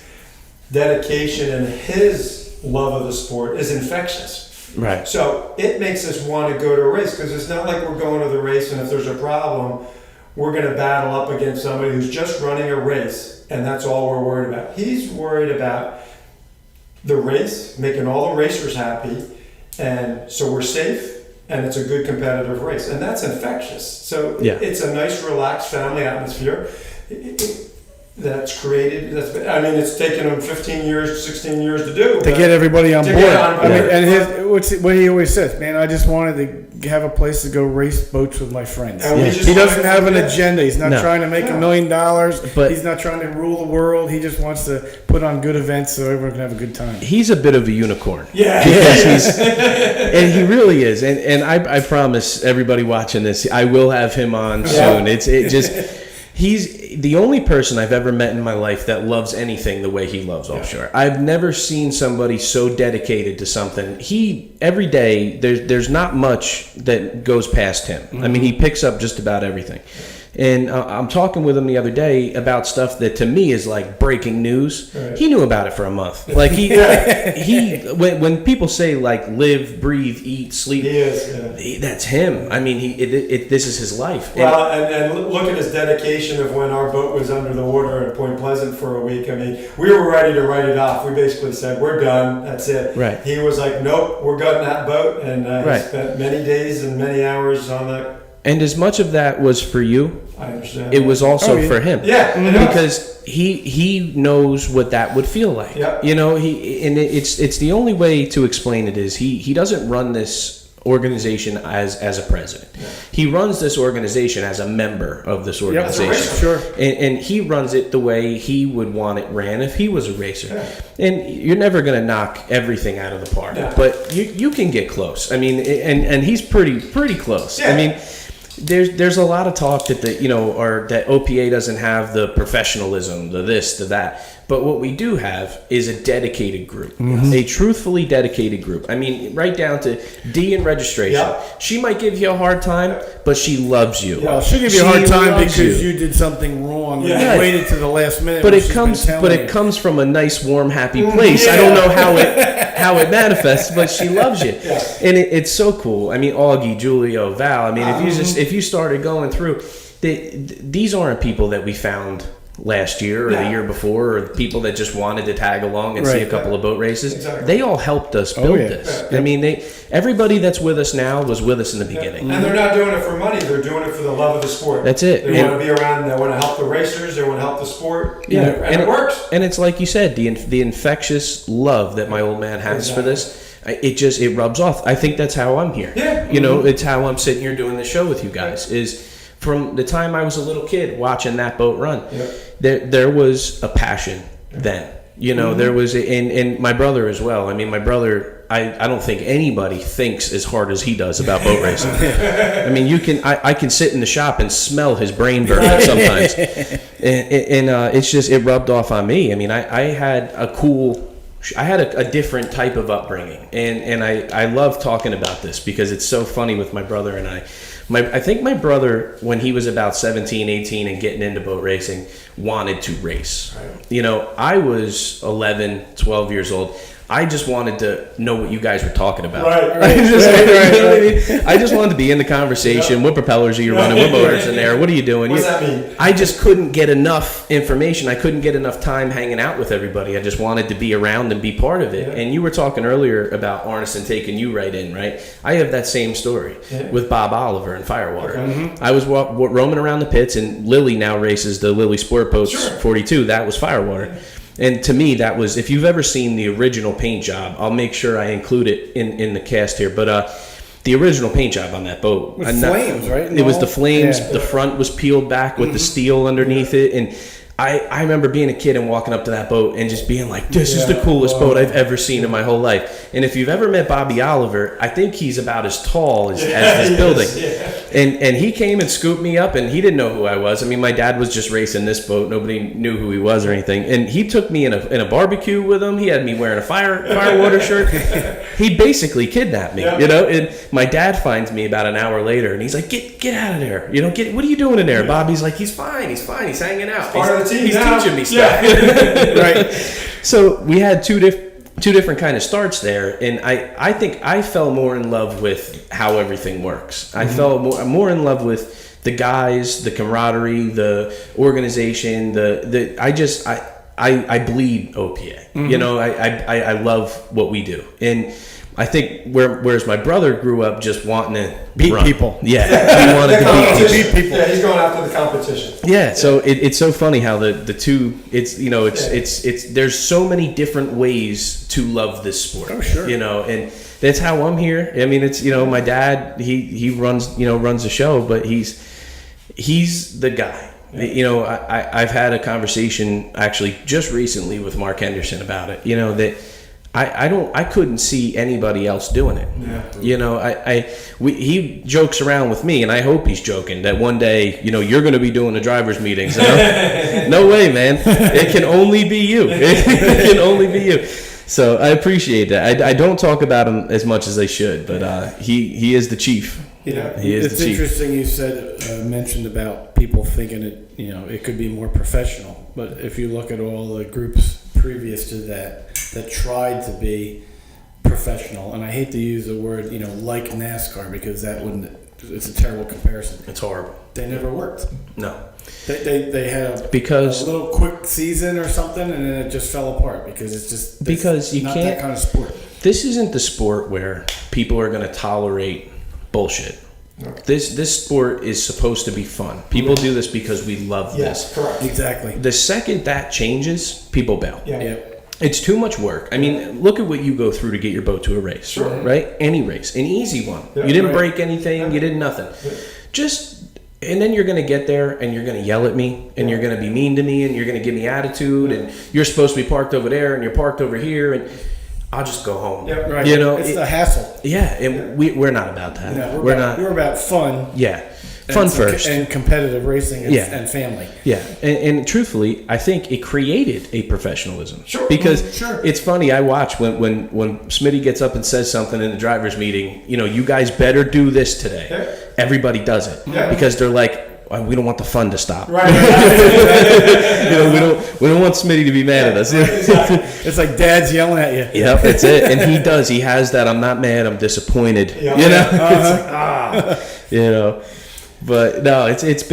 dedication and his love of the sport is infectious. Right. So it makes us want to go to a race because it's not like we're going to the race and if there's a problem, we're going to battle up against somebody who's just running a race and that's all we're worried about. He's worried about the race, making all the racers happy, and so we're safe and it's a good competitive race. And that's infectious. So it's a nice, relaxed family atmosphere. That's created. It's taken him 15 years, 16 years to do. To get everybody on board. I mean, and what he always says, man, I just wanted to have a place to go race boats with my friends. He doesn't have an agenda. He's not trying to make $1 million. But he's not trying to rule the world. He just wants to put on good events so everyone can have a good time. He's a bit of a unicorn. Yeah. Because and he really is. And I promise everybody watching this, I will have him on soon. He's the only person I've ever met in my life that loves anything the way he loves offshore. I've never seen somebody so dedicated to something. Every day, there's not much that goes past him. I mean, he picks up just about everything. And I'm talking with him the other day about stuff that to me is like breaking news. Right. He knew about it for a month. Like when people say like live, breathe, eat, sleep, that's him. I mean, this is his life. Well, and look at his dedication of when our boat was under the water at Point Pleasant for a week. I mean, we were ready to write it off. We basically said, we're done. That's it. Right. He was like, nope, we're gutting that boat. And he spent many days and many hours on that. And as much of that was for you, I understand. It was also for him. Yeah, because he knows what that would feel like. Yep. You know, it's the only way to explain it is he doesn't run this organization as a president. Yeah. He runs this organization as a member of this organization. Yep, sure. And he runs it the way he would want it ran if he was a racer. Yeah. And you're never going to knock everything out of the park, but you can get close. I mean, and he's pretty close. Yeah. I mean, there's a lot of talk that that OPA doesn't have the professionalism, the this, the that. But what we do have is a dedicated group, a truthfully dedicated group. I mean, right down to D in registration. Yep. She might give you a hard time, but she loves you. Well, she'll give you a hard time loves because you did something wrong Yeah. and you waited to the last minute. But when it she's comes, been telling you. comes from a nice, warm, happy place. I don't know how it manifests, but she loves you, and it's so cool. I mean, Augie, Julio, Val. I mean, if you started going through, these aren't people that we found last year or the year before, or people that just wanted to tag along and see a couple of boat races. Exactly. They all helped us build this. I mean, everybody that's with us now was with us in the beginning. And they're not doing it for money. They're doing it for the love of the sport. That's it. They want to be around. They want to help the racers. They want to help the sport. Yeah, and it works. And it's like you said, the infectious love that my old man has for this. It rubs off. I think that's how I'm here. Yeah. You know, it's how I'm sitting here doing the show with you guys. Is from the time I was a little kid watching that boat run, there was a passion then. You know, there was, and my brother as well. I mean, my brother, I don't think anybody thinks as hard as he does about boat racing. I mean, I can sit in the shop and smell his brain burning sometimes, and it's just, it rubbed off on me. I mean, I had a different type of upbringing, and I love talking about this because it's so funny with my brother and I. I think my brother, when he was about 17, 18 and getting into boat racing, wanted to race. Right. You know, I was 11, 12 years old. I just wanted to know what you guys were talking about. I just wanted to be in the conversation. What propellers are you running? What motors in there? What are you doing? What does that mean? I just couldn't get enough information. I couldn't get enough time hanging out with everybody. I just wanted to be around and be part of it. Yeah. And you were talking earlier about Arneson taking you right in, right? I have that same story with Bob Oliver and Firewater. Okay. I was roaming around the pits, and Lily now races the Lily Sport Boats 42. That was Firewater. And to me, that was, if you've ever seen the original paint job, I'll make sure I include it in the cast here. But the original paint job on that boat. With flames, right? It was the flames. Yeah. The front was peeled back with the steel underneath it. And I remember being a kid and walking up to that boat and just being like, this is the coolest boat I've ever seen in my whole life. And if you've ever met Bobby Oliver, I think he's about as tall as this building. And he came and scooped me up, and he didn't know who I was. I mean, my dad was just racing this boat. Nobody knew who he was or anything. And he took me in a barbecue with him. He had me wearing a Firewater shirt. He basically kidnapped me, you know. And my dad finds me about an hour later, and he's like, get out of there. You know, what are you doing in there? Bobby's like, he's fine. He's hanging out. He's teaching me stuff. Right. So we had two different kind of starts there, and I think I fell more in love with how everything works. I fell more in love with the guys, the camaraderie, the organization, I bleed OPA. You know, I love what we do. And I think whereas my brother grew up just wanting to beat people. Yeah, he wanted to beat people. Yeah, he's going after the competition. Yeah, so it's so funny how the two, it's, you know, it's there's so many different ways to love this sport. Oh, sure. You know, and that's how I'm here. I mean, it's, you know, my dad, he runs the show, but he's the guy. Yeah. You know, I've had a conversation actually just recently with Mark Henderson about it. You know, that I couldn't see anybody else doing it. Yeah. You know, he jokes around with me, and I hope he's joking that one day, you know, you're going to be doing the drivers' meetings. You know? No way, man. It can only be you. It can only be you. So I appreciate that. I don't talk about him as much as I should, but he is the chief. Yeah, he is the chief. It's interesting you mentioned about people thinking it could be more professional, but if you look at all the groups previous to that tried to be professional, and I hate to use the word, like NASCAR, because it's a terrible comparison. It's horrible. They never worked. No. They had a little quick season or something, and then it just fell apart because it's just not that kind of sport. This isn't the sport where people are going to tolerate bullshit. No. This sport is supposed to be fun. People do this because we love this. Correct. Exactly. The second that changes, people bail. Yeah. It's too much work. I mean, look at what you go through to get your boat to a race, right? Any race, an easy one. Yeah, you didn't break anything. You did nothing. Yeah. And then you're going to get there and you're going to yell at me and you're going to be mean to me and you're going to give me attitude and you're supposed to be parked over there and you're parked over here and I'll just go home. Yeah, right. You know, it's the hassle. Yeah, and we're not about that. No, we're about fun. Yeah. Fun first. And competitive racing and, Yeah. and family. Yeah, and truthfully, I think it created a professionalism. Sure. Because Sure. it's funny, I watch when Smitty gets up and says something in the driver's meeting, you guys better do this today. Yeah. Everybody does it. Yeah. Because they're like, we don't want the fun to stop. Right. We don't want Smitty to be mad at us. Exactly. It's like dad's yelling at you. Yep, that's it. And he does. He has that. I'm not mad. I'm disappointed. Yeah. It's like, But no, it's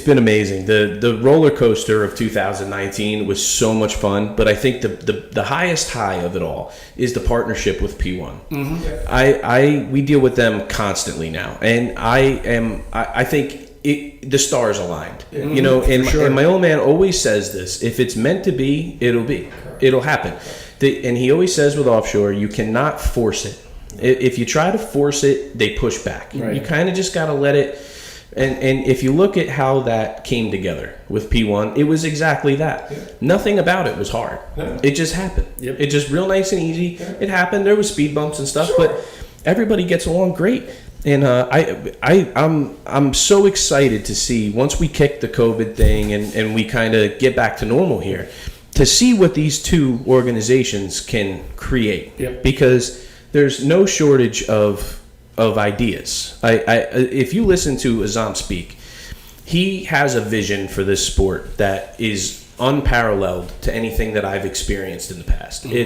been amazing. The roller coaster of 2019 was so much fun. But I think the highest high of it all is the partnership with P1. Mm-hmm. We deal with them constantly now, and I think the stars aligned. And my old man always says this: if it's meant to be, it'll happen. And he always says with Offshore, you cannot force it. If you try to force it, they push back. Right. You kind of just got to let it. And if you look at how that came together with P1, it was exactly that. Yeah. Nothing about it was hard. No. It just happened. Yep. It just real nice and easy. Yeah. It happened. There was speed bumps and stuff, Sure. but everybody gets along great. And I'm so excited to see, once we kick the COVID thing and we kind of get back to normal here, to see what these two organizations can create. Yep. Because there's no shortage of ideas. If you listen to Azam speak, he has a vision for this sport that is unparalleled to anything that I've experienced in the past. Mm-hmm.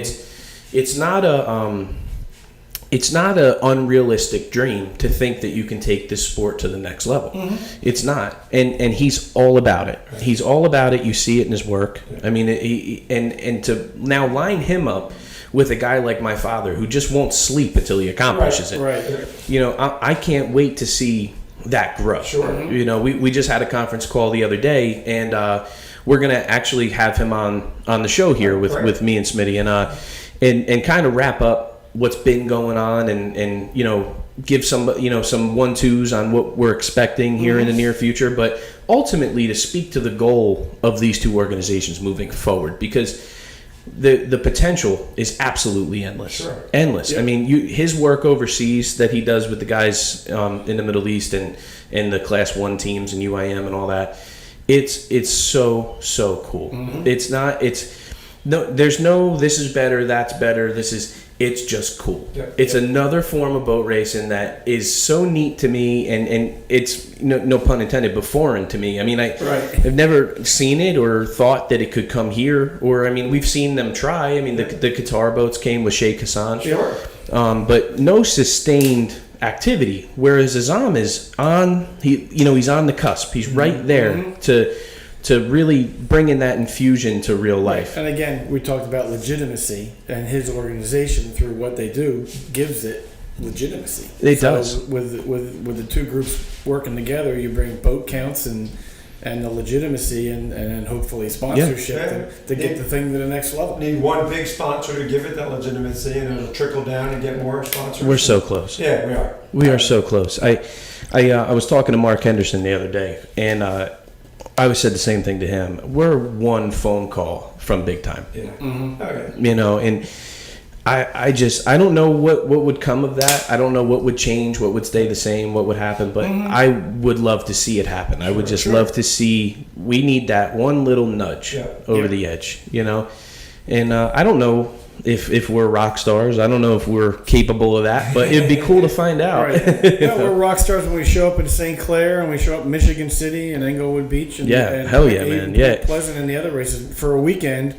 It's not a unrealistic dream to think that you can take this sport to the next level. Mm-hmm. It's not, and he's all about it. He's all about it. You see it in his work. I mean, and to now line him up with a guy like my father who just won't sleep until he accomplishes it. Right. I can't wait to see that grow. Sure. We just had a conference call the other day, and we're gonna actually have him on the show here with me and Smitty, and kind of wrap up what's been going on, and give some 1-2s on what we're expecting here in the near future, but ultimately to speak to the goal of these two organizations moving forward, because the potential is absolutely endless. Sure. Endless. Yeah. I mean, his work overseas that he does with the guys in the Middle East and the Class 1 teams and UIM and all that, it's so cool. Mm-hmm. There's no this is better, that's better, it's just cool. Yeah. It's another form of boat racing that is so neat to me, and it's no pun intended, but foreign to me. I mean, I've never seen it or thought that it could come here, or I mean, we've seen them try. I mean, the Qatar boats came with Sheikh Hassan, Sure. but no sustained activity. Whereas Azam is on, he's on the cusp. He's right there to really bring in that infusion to real life. And again, we talked about legitimacy, and his organization, through what they do, gives it legitimacy. It does. With the two groups working together, you bring boat counts and the legitimacy and then hopefully sponsorship Yeah. to get the thing to the next level. Need one big sponsor to give it that legitimacy, and it'll trickle down and get more sponsors. We're so close. Yeah, we are. We are so close. I was talking to Mark Henderson the other day, and I said the same thing to him. We're one phone call from big time. Yeah. Mm-hmm. Okay. And I don't know what would come of that. I don't know what would change, what would stay the same, what would happen, but I would love to see it happen. I would just love to see, we need that one little nudge over the edge, and I don't know if we're rock stars. I don't know if we're capable of that, but it'd be cool to find out. Right. We're rock stars when we show up in St. Clair and we show up in Michigan City and Englewood Beach. And, hell yeah, man. Yeah. Pleasant and the other races. For a weekend,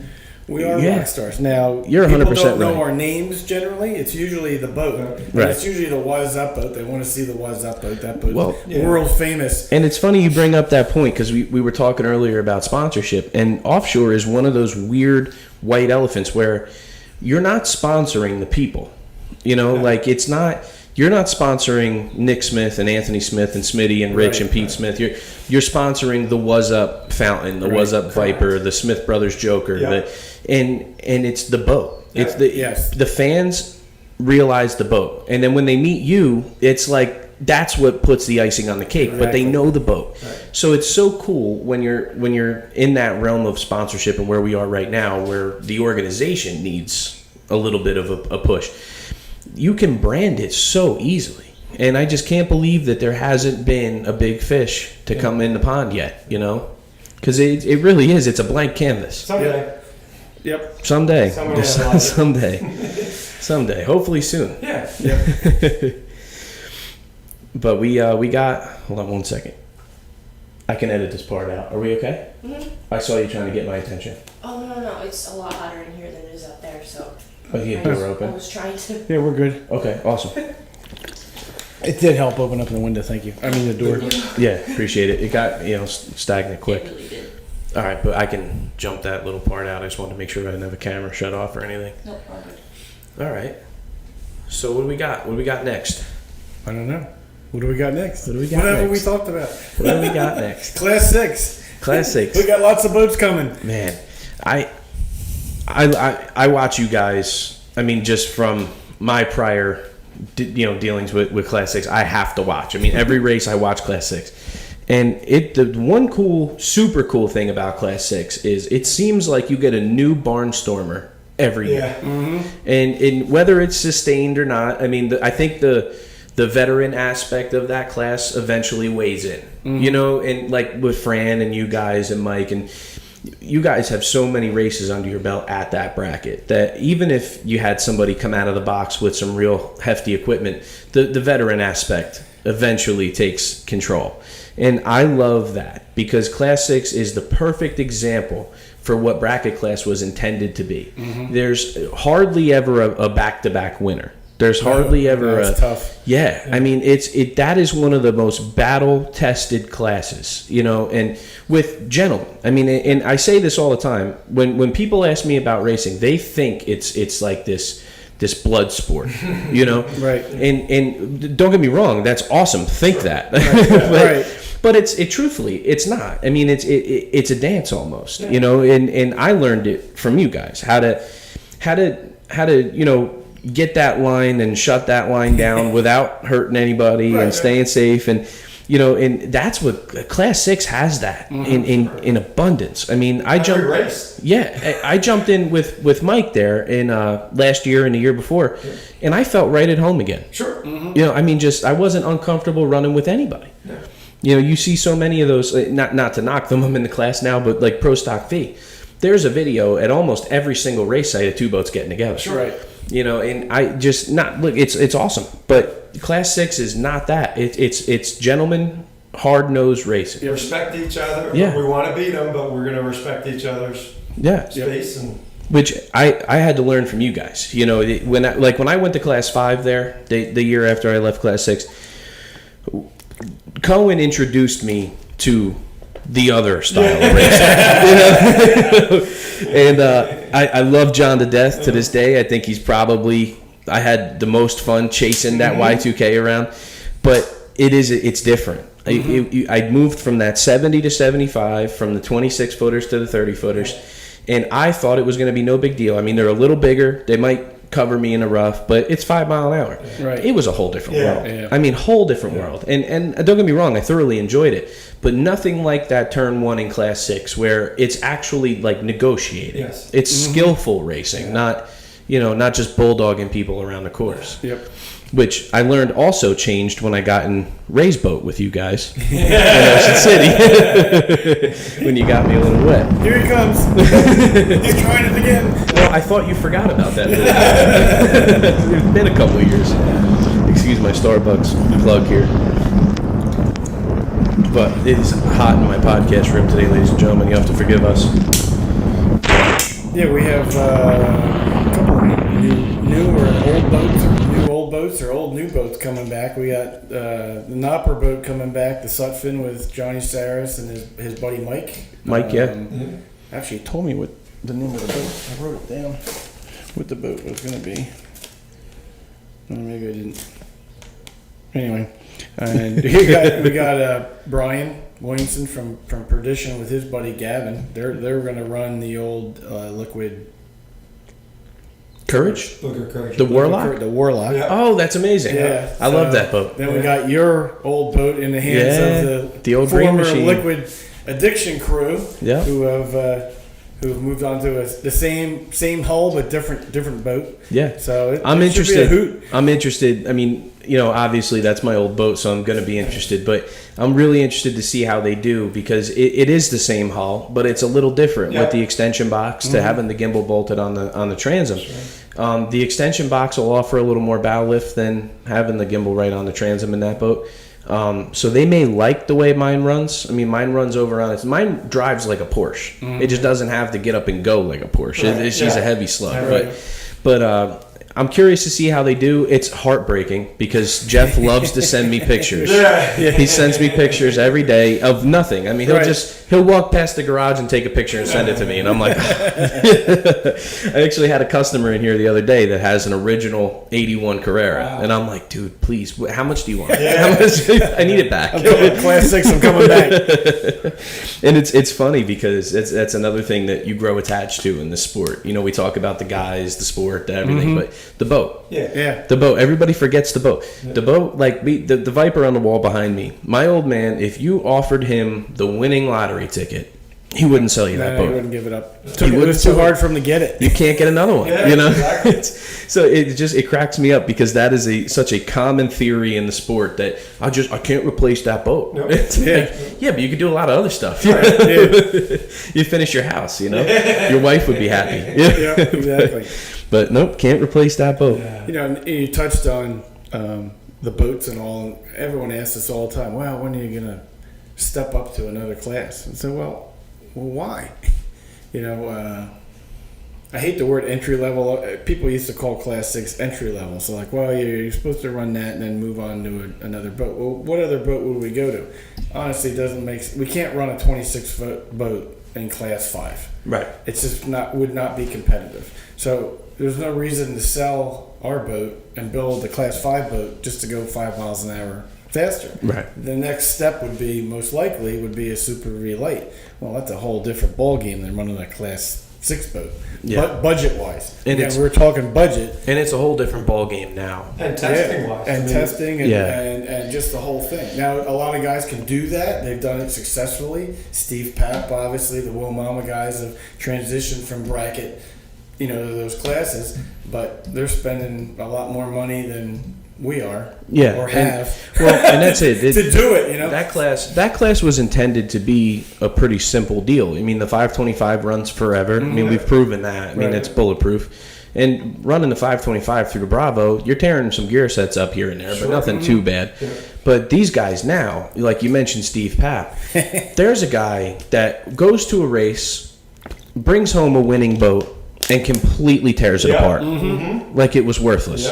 we are rock stars. Now, you're 100% people don't know right. our names generally. It's usually the boat. Right. It's usually the Waz Up boat. They want to see the Waz Up boat. That boat, Well, world famous. And it's funny you bring up that point, because we were talking earlier about sponsorship, and Offshore is one of those weird white elephants where you're not sponsoring the people. Like it's not, you're not sponsoring Nick Smith and Anthony Smith and Smitty and Rich and Pete Smith. You're sponsoring the Was Up Fountain, the Was Up Viper, the Smith Brothers Joker, and it's the boat. Yeah. It's the fans realize the boat, and then when they meet you, it's like that's what puts the icing on the cake. But they know the boat, so it's so cool when you're in that realm of sponsorship and where we are right now, where the organization needs a little bit of a push. You can brand it so easily. And I just can't believe that there hasn't been a big fish to come in the pond yet, you know? Because it really is. It's a blank canvas. Someday. Yep. Someday. Someone will realize it. Someday. Hopefully soon. Yeah. But we got, hold on one second. I can edit this part out. Are we okay? Mm-hmm. I saw you trying to get my attention. Oh, no. It's a lot hotter in here than it is up there, so. Oh, you had I the door open? was trying to. Yeah, we're good. Okay, awesome. It did help open up the window. Thank you. I mean the door. Yeah, appreciate it. It got, stagnant quick. It really did. All right, but I can jump that little part out. I just wanted to make sure I didn't have a camera shut off or anything. Nope, all good. All right. So what do we got? What do we got next? I don't know. What do we got next? What do we got Whatever next? we talked about. What do we got next? Class 6. Class 6. We got lots of boats coming. Man, I watch you guys. I mean, just from my prior, dealings with Class 6, I have to watch. I mean, every race I watch Class 6, and the one super cool thing about Class 6 is it seems like you get a new barnstormer every year, and whether it's sustained or not. I mean, I think the veteran aspect of that class eventually weighs in, and like with Fran and you guys and Mike, and you guys have so many races under your belt at that bracket that even if you had somebody come out of the box with some real hefty equipment, the veteran aspect eventually takes control. And I love that because Class 6 is the perfect example for what bracket class was intended to be. There's hardly ever a back-to-back winner. There's hardly ever That's tough. Yeah, I mean that is one of the most battle-tested classes, and with gentlemen. I mean, and I say this all the time when people ask me about racing, they think it's like this blood sport, Right. And don't get me wrong, that's awesome. Think that, Right. but it's truthfully, it's not. I mean, it's a dance almost, And I learned it from you guys how to get that line and shut that line down without hurting anybody and staying safe, and and that's what Class 6 has that in abundance. I mean, I jumped. Race. Yeah, I jumped in with Mike there in last year and the year before, and I felt right at home again. Sure. I mean, I wasn't uncomfortable running with anybody. You see so many of those. Not to knock them, I'm in the class now, but like Pro Stock V, there's a video at almost every single race site of two boats getting together. Sure. Right. And I just it's awesome, but Class 6 is not that. It's gentlemen, hard-nosed racing. You respect each other. Yeah. We want to beat them, but we're going to respect each other's space. And Which I had to learn from you guys. When I went to Class 5 there, the year after I left Class 6, Cohen introduced me to the other style of racing. And I love John to death to this day. I think he's probably, I had the most fun chasing that Y2K around, but it's different. I moved from that 70 to 75, from the 26 footers to the 30 footers, and I thought it was going to be no big deal. I mean, they're a little bigger. They might cover me in a rough, but it's 5 mile an hour. Right. It was a whole different world. Yeah. I mean, whole different world. And don't get me wrong, I thoroughly enjoyed it, but nothing like that turn 1 in Class 6 where it's actually like negotiating. Yes. It's skillful racing, not just bulldogging people around the course. Yep. Which I learned also changed when I got in Ray's boat with you guys in Ocean City. When you got me a little wet. Here he comes. He's trying it again. Well, I thought you forgot about that. It's been a couple of years. Excuse my Starbucks plug here. But it is hot in my podcast room today, ladies and gentlemen. You have to forgive us. Yeah, we have a couple new or old new boats coming back. We got the Nopper boat coming back, the Sutphin with Johnny Saris and his buddy Mike. Mike, Actually, he told me what the name of the boat. I wrote it down. What the boat was going to be. Oh, maybe I didn't. Anyway, and we got Brian Williamson from Perdition with his buddy Gavin. They're going to run the old liquid Courage? look at Courage. The Warlock? The Warlock. Yeah. Oh, that's amazing. Yeah, I love that boat. Then we got your old boat in the hands of The old green former machine. Liquid Addiction crew, Yeah. who have who've moved on to the same hull but different boat. Yeah. So I'm it should be a interested. hoot. I'm interested. I mean, obviously that's my old boat, so I'm going to be interested. But I'm really interested to see how they do because it is the same hull, but it's a little different with the extension box to having the gimbal bolted on the transom. The extension box will offer a little more bow lift than having the gimbal right on the transom in that boat. So they may like the way mine runs. I mean, mine runs over on it. Mine drives like a Porsche. It just doesn't have to get up and go like a Porsche. She's a heavy slug. But I'm curious to see how they do. It's heartbreaking because Jeff loves to send me pictures. He sends me pictures every day of nothing. I mean, he'll walk past the garage and take a picture and send it to me, and I'm like, I actually had a customer in here the other day that has an original '81 Carrera, and I'm like, dude, please, how much do you want? How much? I need it back. I'm coming, Class 6, I'm coming back. And it's funny because that's another thing that you grow attached to in the sport. We talk about the guys, the sport, everything, but the boat. The boat. Everybody forgets the boat. The boat, like the Viper on the wall behind me. My old man, if you offered him the winning lottery ticket, he wouldn't sell you that boat. He wouldn't give it up. It was too hard for him to get it. You can't get another one. Exactly. So it cracks me up because that is such a common theory in the sport that I can't replace that boat. No. But you could do a lot of other stuff. You finish your house. Your wife would be happy. Yeah, exactly. But nope, can't replace that boat. You touched on the boats and all. Everyone asks us all the time, well, when are you going to step up to another class? And so, well, why? I hate the word entry level. People used to call Class 6 entry level. So like, well, you're supposed to run that and then move on to another boat. Well, what other boat would we go to? Honestly, it doesn't make. We can't run a 26-foot boat in Class 5. Right. It's just would not be competitive. So there's no reason to sell our boat and build a Class 5 boat just to go 5 miles an hour faster. Right. The next step would be, most likely, would be a Super V Light. Well, that's a whole different ball game than running a Class 6 boat. Yeah. But budget-wise. And we were talking budget. And it's a whole different ball game now. And testing-wise. And testing and just the whole thing. Now, a lot of guys can do that. They've done it successfully. Steve Papp, obviously, the Will Mama guys have transitioned from bracket, to those classes. But they're spending a lot more money than we are, or have. And that's it. To do it, That class was intended to be a pretty simple deal. I mean, the 525 runs forever. I mean, we've proven that. I mean, it's bulletproof. And running the 525 through the Bravo, you're tearing some gear sets up here and there, but nothing too bad. Yeah. But these guys now, like you mentioned Steve Papp, there's a guy that goes to a race, brings home a winning boat, and completely tears it apart. Like it was worthless,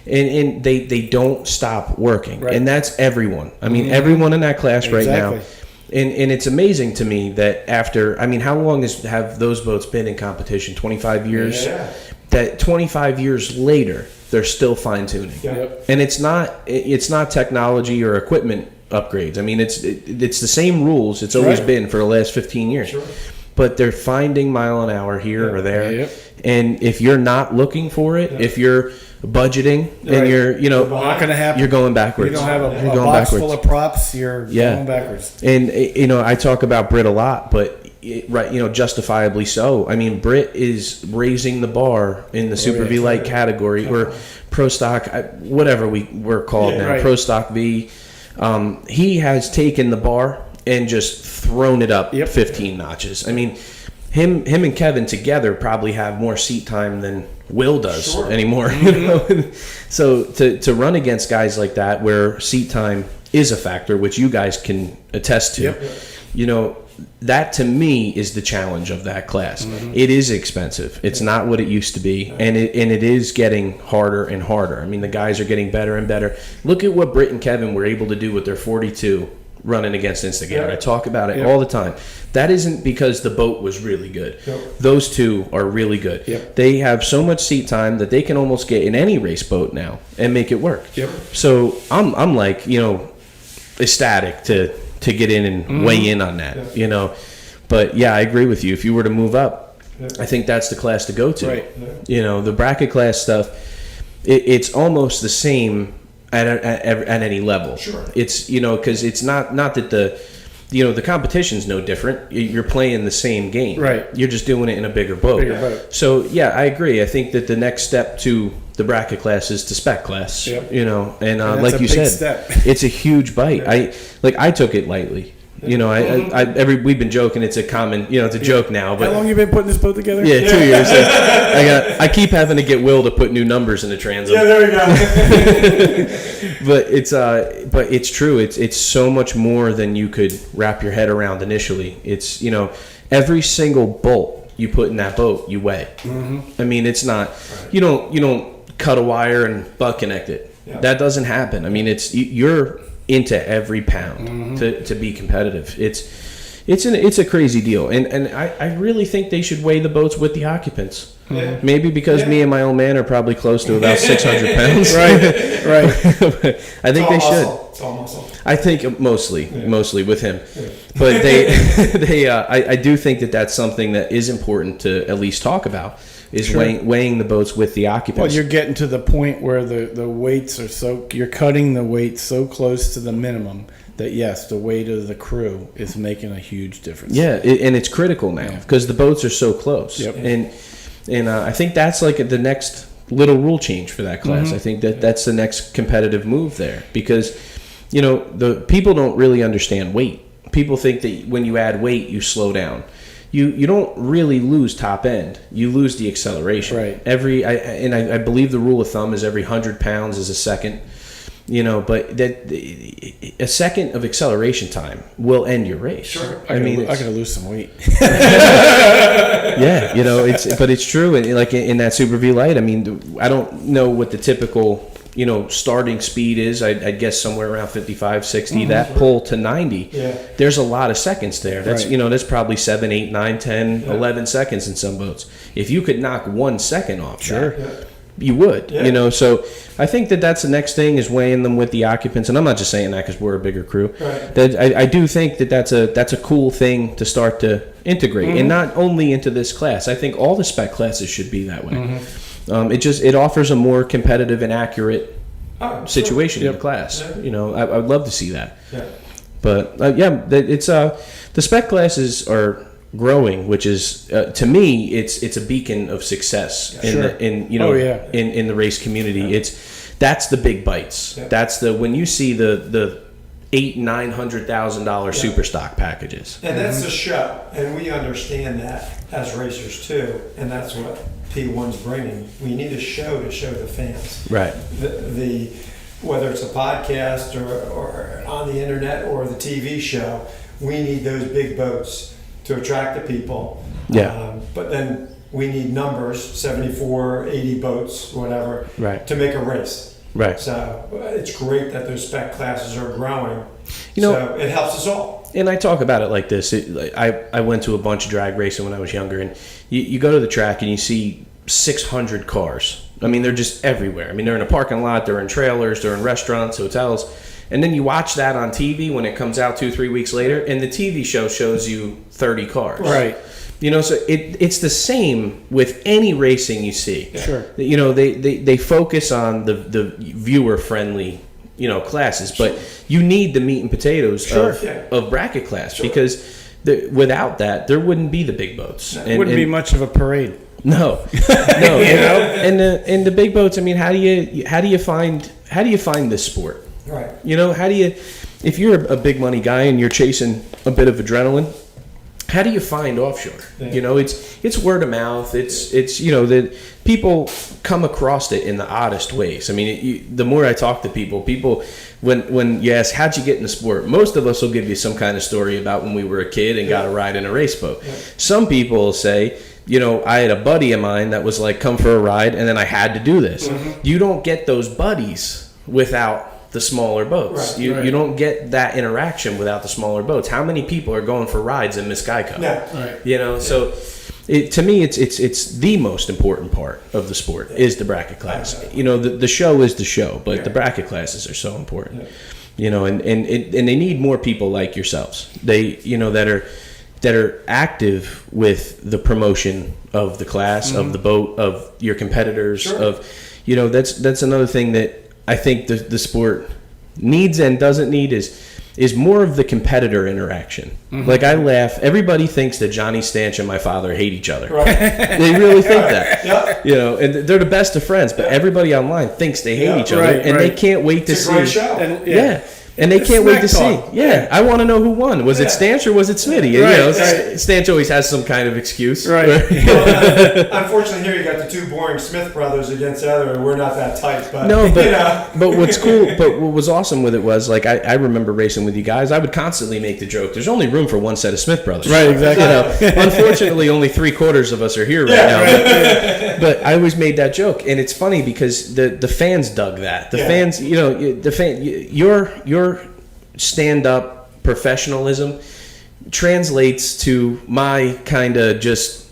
And they don't stop working. Right. And that's everyone. I mean, everyone in that class right now. And it's amazing to me that after, how long have those boats been in competition? 25 years? Yeah. That 25 years later, they're still fine-tuning. Yep. And it's not technology or equipment upgrades. I mean, it's the same rules it's always been for the last 15 years. Sure. But they're finding mile an hour here or there. Yep. And if you're not looking for it, if you're budgeting and you're not going to happen. You're going backwards. You don't have a box full of props. You're going backwards. And I talk about Britt a lot, but justifiably so. I mean, Britt is raising the bar in the Super V Light category, or Pro Stock, whatever we're called now, Pro Stock V. He has taken the bar and just thrown it up 15 notches. I mean, him and Kevin together probably have more seat time than Will does anymore. So to run against guys like that, where seat time is a factor, which you guys can attest to, that to me is the challenge of that class. It is expensive. It's not what it used to be, and it is getting harder and harder. I mean, the guys are getting better and better. Look at what Britt and Kevin were able to do with their 42 running against Instigator. I talk about it all the time. That isn't because the boat was really good. Those two are really good. They have so much seat time that they can almost get in any race boat now and make it work. So I'm like, ecstatic to get in and weigh in on that, But I agree with you. If you were to move up, I think that's the class to go to. Right. The bracket class stuff, it's almost the same at any level. Sure. It's because it's not that the competition's no different. You're playing the same game. Right. You're just doing it in a bigger boat. Bigger boat. So, yeah, I agree. I think that the next step to the bracket class is to spec class. Yep. And that's like a you big said, step. it's a huge bite. I took it lightly. We've been joking. It's a common, it's a joke now. But How long you been putting this boat together? Yeah, 2 years. I keep having to get Will to put new numbers in the transom. Yeah, there we go. But it's true. It's so much more than you could wrap your head around initially. It's every single bolt you put in that boat, you weigh. I mean, it's not you don't cut a wire and butt connect it. Yeah. That doesn't happen. I mean, you're into every pound to be competitive. It's a crazy deal, and I really think they should weigh the boats with the occupants. Yeah. Maybe because me and my old man are probably close to about 600 pounds. Right. I think they should. It's all muscle. I think mostly with him, but I do think that that's something that is important to at least talk about. Is weighing the boats with the occupants. Well, you're getting to the point where the weights are you're cutting the weight so close to the minimum that yes, the weight of the crew is making a huge difference. Yeah, and it's critical now because the boats are so close. Yep. And I think that's like the next little rule change for that class. I think that's the next competitive move there because, the people don't really understand weight. People think that when you add weight, you slow down. You don't really lose top end. You lose the acceleration. Right. I believe the rule of thumb is every 100 pounds is a second. But that a second of acceleration time will end your race. Sure. I gotta lose some weight. Yeah, but it's true. And like in that Super V Light, I mean, I don't know what the typical starting speed is. I'd guess somewhere around 55, 60. That pull to 90. Yeah. There's a lot of seconds there. That's Right. that's probably 7, 8, 9, 10, 11 seconds in some boats. If you could knock 1 second off, that, you would. Yeah. So I think that's the next thing is weighing them with the occupants. And I'm not just saying that because we're a bigger crew. Right. That I do think that's a cool thing to start to integrate, and not only into this class. I think all the spec classes should be that way. It offers a more competitive and accurate situation in the class. Yeah. I would love to see that. Yeah. But it's the spec classes are growing, which is to me it's a beacon of success in the race community. That's the big bites. Yeah. That's when you see the $800,000-$900,000 super stock packages. And that's the show, and we understand that as racers too, and that's what P1's bringing. We need a show to show the fans. Right. The whether it's a podcast or on the internet or the TV show, we need those big boats to attract the people. Yeah. But then we need numbers, 74, 80 boats, whatever, Right. to make a race. Right. So it's great that those spec classes are growing. You know- so it helps us all. And I talk about it like this. I went to a bunch of drag racing when I was younger, and you go to the track and you see 600 cars. I mean, they're just everywhere. I mean, they're in a parking lot, they're in trailers, they're in restaurants, hotels. And then you watch that on TV when it comes out 2-3 weeks later, and the TV show shows you 30 cars. Right. So it's the same with any racing you see. Sure. They focus on the viewer friendly classes, but you need the meat and potatoes of bracket class because without that there wouldn't be the big boats. It wouldn't be much of a parade. No. And the big boats. I mean, how do you find this sport? Right. How do you, if you're a big money guy and you're chasing a bit of adrenaline, how do you find offshore? Yeah. It's word of mouth. It's that people come across it in the oddest ways. I mean, the more I talk to people, when you ask how'd you get in the sport, most of us will give you some kind of story about when we were a kid and got a ride in a race boat. Yeah. Some people will say, I had a buddy of mine that was like, come for a ride, and then I had to do this. Mm-hmm. You don't get those buddies without the smaller boats. Right. You don't get that interaction without the smaller boats. How many people are going for rides in Miss Geico? Yeah. Right. So to me it's the most important part of the sport is the bracket class. The show is the show, but the bracket classes are so important. Yeah. And they need more people like yourselves. They that are active with the promotion of the class, of the boat, of your competitors, of that's another thing that I think the sport needs and doesn't need is is more of the competitor interaction. Like, I laugh. Everybody thinks that Johnny Stanch and my father hate each other. Right. They really think that. Yeah. You know, and they're the best of friends, but everybody online thinks they hate Yeah. each other, Right, and they right. can't wait to It's a see. great show. And, Yeah. And they It's can't wait to smack talk. see. Yeah, I want to know who won. Was it Yeah. Stanch or was it Smitty? You Right, know, right. Stanch always has some kind of excuse. Right. Unfortunately, here you got the two boring Smith brothers against the other, and we're not that tight. But No, but you know. but what's cool, but what was awesome with it was, like, I remember racing with you guys. I would constantly make the joke. There's only room for one set of Smith brothers. Right, exactly. You know, unfortunately, only 3/4 of us are here right now. But I always made that joke, and it's funny because the fans dug that. The Yeah. fans, you know, your stand-up professionalism translates to my kind of just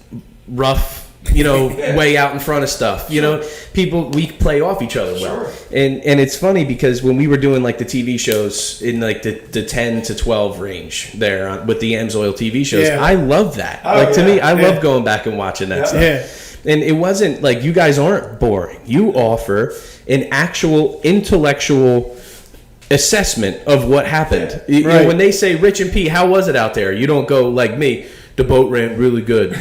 rough, you know, way out in front of stuff. You know, people, we play off each other well. Sure. And it's funny because when we were doing like the TV shows in like the 10 to 12 range there with the Amsoil TV shows, Yeah. I love that. Oh, like, to yeah. me, I Yeah. love going back and watching that Yeah. stuff. Yeah. And it wasn't like, you guys aren't boring. You offer an actual intellectual assessment of what happened. You know, Right. when they say, Rich and Pete, how was it out there? You don't go like me, the boat ran really good.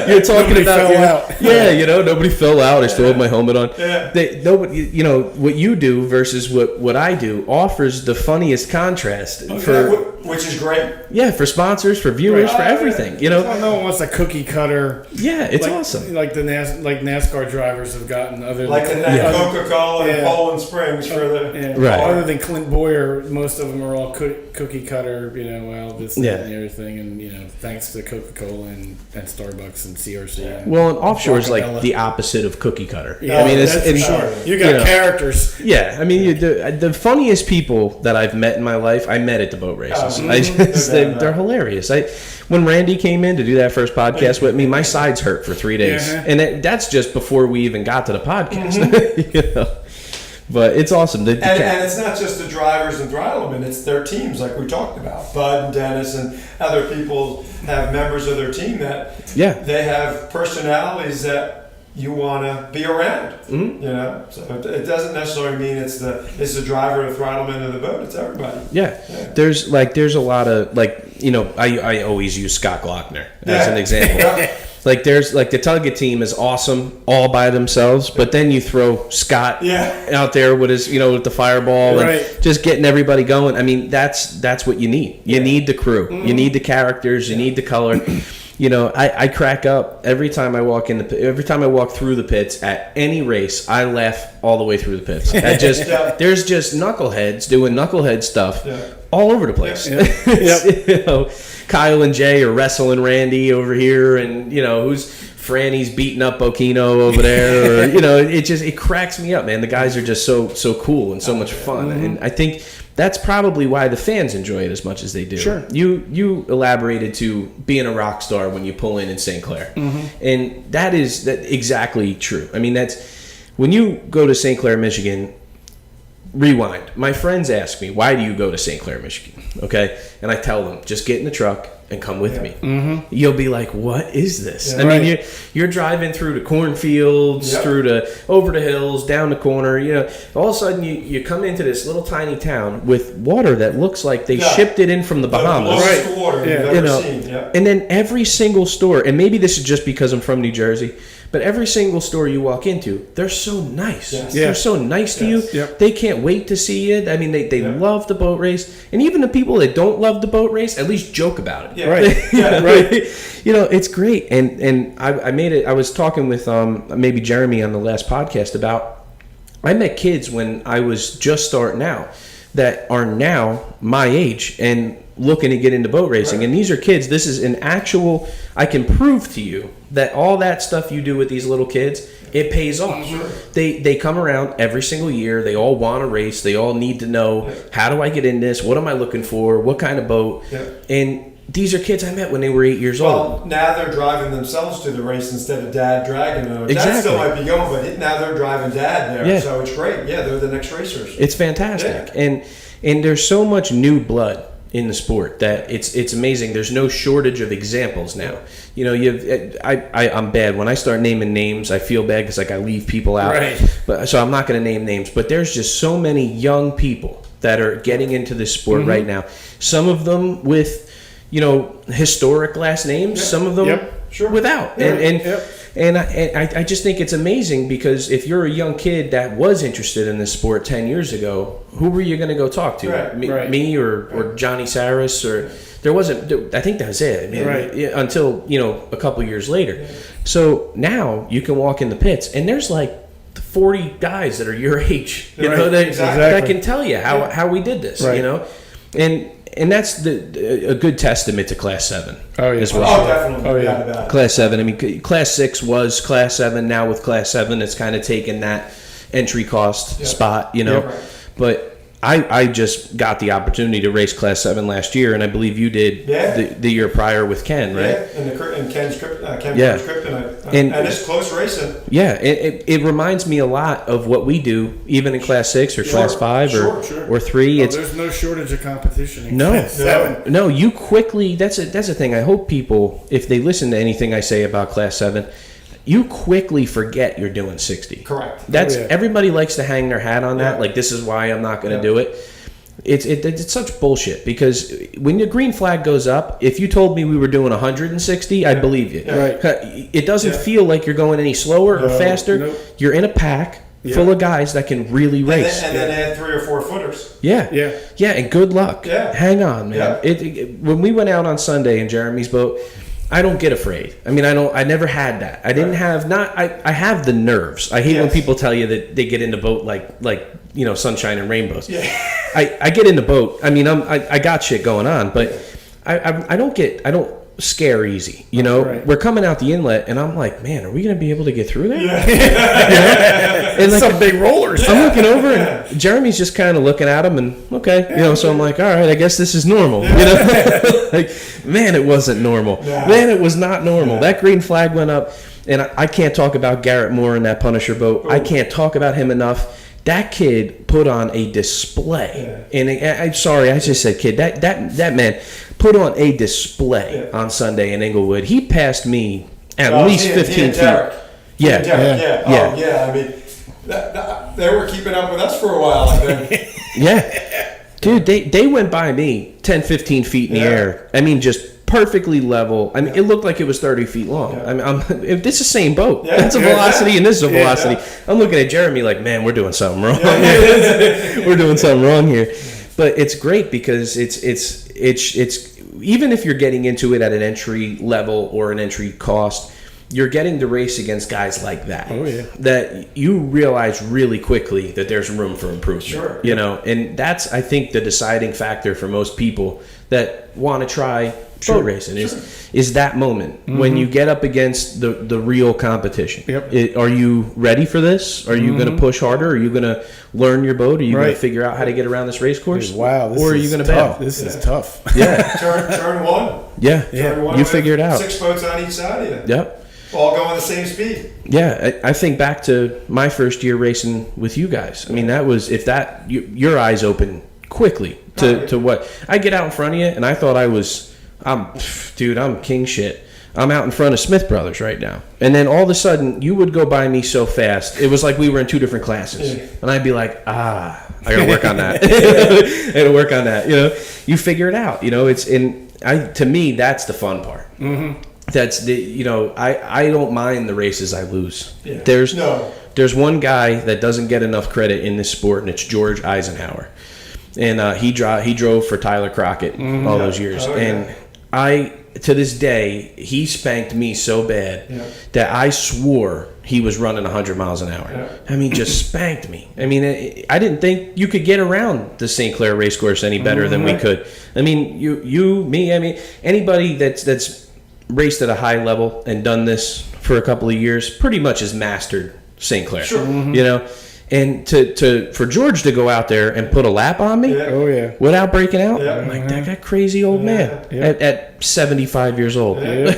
You're talking Nobody about fell out. Yeah, you know, nobody fell out. I still have my helmet on. Yeah. Nobody, you know, what you do versus what I do offers the funniest contrast Which is great. for sponsors, for viewers, for Right. everything. You know, No one wants a cookie cutter. yeah, it's like, awesome. Like like NASCAR drivers have gotten other than Like the Yeah. Coca-Cola and Yeah. Poland Springs for the. yeah, Right. Other than Clint Boyer, most of them are all cookie cutter. You know, well, this Yeah. and everything, and you know, thanks to Coca-Cola and Starbucks and CRC. And Well, and Offshore is like Guacamole. the opposite of cookie cutter. Yeah, I mean, it's that's for and- sure. You got know. characters. Yeah, I mean, the funniest people that I've met in my life, I met at the boat races. Oh, I mhm. just, No doubt they're about it. hilarious. When Randy came in to do that first podcast with me, my sides hurt for 3 days, Yeah. and that's just before we even got to the podcast. You know? But it's awesome. And it's not just the drivers and Throttleman, it's their teams, like we talked about. Bud and Dennis and other people have members of their team that Yeah. they have personalities that you want to be around. Mhm. You know, so it doesn't necessarily mean it's the driver, the Throttleman of the boat. It's everybody. Yeah. There's a lot of, like, you know, I always use Scott Glockner as Yeah. an example. Yeah. Like, there's like the Tugget team is awesome all by themselves, but then you throw Scott Yeah. out there with his, you know, with the fireball Right. and just getting everybody going. I mean, that's what you need. You need the crew. You need the characters. You need the color. You know, I crack up every time I walk every time I walk through the pits at any race. I laugh all the way through the pits. Yeah. There's just knuckleheads doing knucklehead stuff Yeah. all over the place. Yeah. Yep. You know, Kyle and Jay are wrestling Randy over here, and you know who's Franny's beating up Bokino over there. Or, you know, it cracks me up, man. The guys are just so cool and so much fun, and I think that's probably why the fans enjoy it as much as they do. Sure. You elaborated to being a rock star when you pull in St. Clair, and that exactly true. I mean, that's when you go to St. Clair, Michigan. Rewind. My friends ask me, why do you go to St. Clair, Michigan? Okay. And I tell them, just get in the truck and come with me. Mm-hmm. You'll be like, what is this? Yeah. I mean, Right. you're driving through the cornfields, Yep. over the hills, down the corner. You know, all of a sudden you come into this little tiny town with water that looks like they Yeah. shipped it in from the Bahamas. The blowest Right. water Yeah. you've ever You know, seen. Yeah. and then every single store, and maybe this is just because I'm from New Jersey, but every single store you walk into, they're so nice. Yes. Yeah. They're so nice to Yes. you. Yep. They can't wait to see you. I mean, they Yeah. love the boat race. And even the people that don't love the boat race, at least joke about it. Yeah. Right. Yeah. Right. You know, it's great. And I made it, I was talking with maybe Jeremy on the last podcast about, I met kids when I was just starting out that are now my age and looking to get into boat racing. Right. And these are kids, this is an actual, I can prove to you that all that stuff you do with these little kids, it pays off. Sure. They come around every single year. They all want to race. They all need to know, Yeah. how do I get in this? What am I looking for? What kind of boat? Yeah. And these are kids I met when they were 8 years old. Well, now they're driving themselves to the race instead of dad dragging them. Dad Exactly. still might be going, but now they're driving dad there. Yeah. So it's great. Yeah, they're the next racers. It's fantastic. And there's so much new blood in the sport that it's amazing. There's no shortage of examples now. You know, I'm bad when I start naming names. I feel bad because like I leave people out. Right. But so I'm not going to name names. But there's just so many young people that are getting into this sport right now. Some of them with, historic last names. Some of them Sure. without. And I just think it's amazing because if you're a young kid that was interested in this sport 10 years ago, who were you going to go talk to? Right. Me or Johnny Saris? Or there wasn't. I think that was it. I mean, until a couple years later. So now you can walk in the pits and there's like 40 guys that are your age, that can tell you how we did this, and that's a good testament to Class 7 as well. Oh, definitely. Oh, yeah. Class 7. I mean, Class 6 was Class 7. Now with Class 7, it's kind of taken that entry cost spot, But I just got the opportunity to race Class 7 last year, and I believe you did the year prior with Ken, right? Yeah, and Ken's kryptonite. And it's close racing. Yeah, it reminds me a lot of what we do, even in Class 6 or Class 5 or 3. There's no shortage of competition in No. Class 7. No, you quickly. That's a thing. I hope people, if they listen to anything I say about Class 7, you quickly forget you're doing 60. Correct. Everybody likes to hang their hat on that. Like, this is why I'm not going to do it. It's such bullshit because when your green flag goes up, if you told me we were doing 160, I'd believe you. Right. It doesn't feel like you're going any slower or faster. Nope. You're in a pack full of guys that can really race. And then add 3 or 4 footers. Yeah, and good luck. Yeah. Hang on, man. Yeah. When we went out on Sunday in Jeremy's boat, I don't get afraid. I mean, I never had that. I didn't have I have the nerves. I hate when people tell you that they get in the boat like sunshine and rainbows. Yeah. I get in the boat. I mean, I got shit going on, but I don't scare easy. Right. We're coming out the inlet, and I'm like, man, are we going to be able to get through there? And like some big rollers. I'm looking over, and Jeremy's just kind of looking at him, and okay, so I'm like, all right, I guess this is normal. Like, man, it wasn't normal. Yeah. Man, it was not normal. Yeah. That green flag went up, and I can't talk about Garrett Moore in that Punisher boat. I can't talk about him enough. That kid put on a display, and I'm sorry, I just said kid. That man put on a display on Sunday in Inglewood. He passed me at least 15 feet. Yeah. I mean, they were keeping up with us for a while, I think. Yeah. Dude, they went by me 10, 15 feet in the air. I mean, just perfectly level. I mean, it looked like it was 30 feet long. I mean, if this is the same boat. That's a velocity, and this is a velocity. I'm looking at Jeremy like, man, we're doing something wrong. We're doing something wrong here. But it's great because it's even if you're getting into it at an entry level or an entry cost, you're getting to race against guys like that. Oh, yeah. That you realize really quickly that there's room for improvement. Sure. And that's, I think, the deciding factor for most people that want to try boat racing is that moment when you get up against the real competition. Yep. Are you ready for this? Are you going to push harder? Are you going to learn your boat? Are you going to figure out how to get around this race course? Wow, this or are is you going to tough. bail? This is tough. Yeah. Turn one. Yeah. Turn one You with figure it out. 6 boats on each side of you. Yep. All going the same speed. Yeah, I think back to my first year racing with you guys. I mean, that was your eyes open quickly to what I get out in front of you, and I thought I'm king shit. I'm out in front of Smith Brothers right now, and then all of a sudden you would go by me so fast. It was like we were in 2 different classes, and I'd be like, I gotta work on that. I gotta work on that. You figure it out. To me, that's the fun part. Mm-hmm. That's I don't mind the races I lose. Yeah. There's one guy that doesn't get enough credit in this sport, and it's George Eisenhower, and he drove for Tyler Crockett all those years, and to this day he spanked me so bad that I swore he was running 100 miles an hour. Yeah. I mean, just spanked me. I mean, I didn't think you could get around the St. Clair race course any better than we could. I mean, me. I mean, anybody that's raced at a high level and done this for a couple of years pretty much has mastered St. Clair. Sure. And for George to go out there and put a lap on me without breaking out, I'm like, that crazy old man at 75 years old. So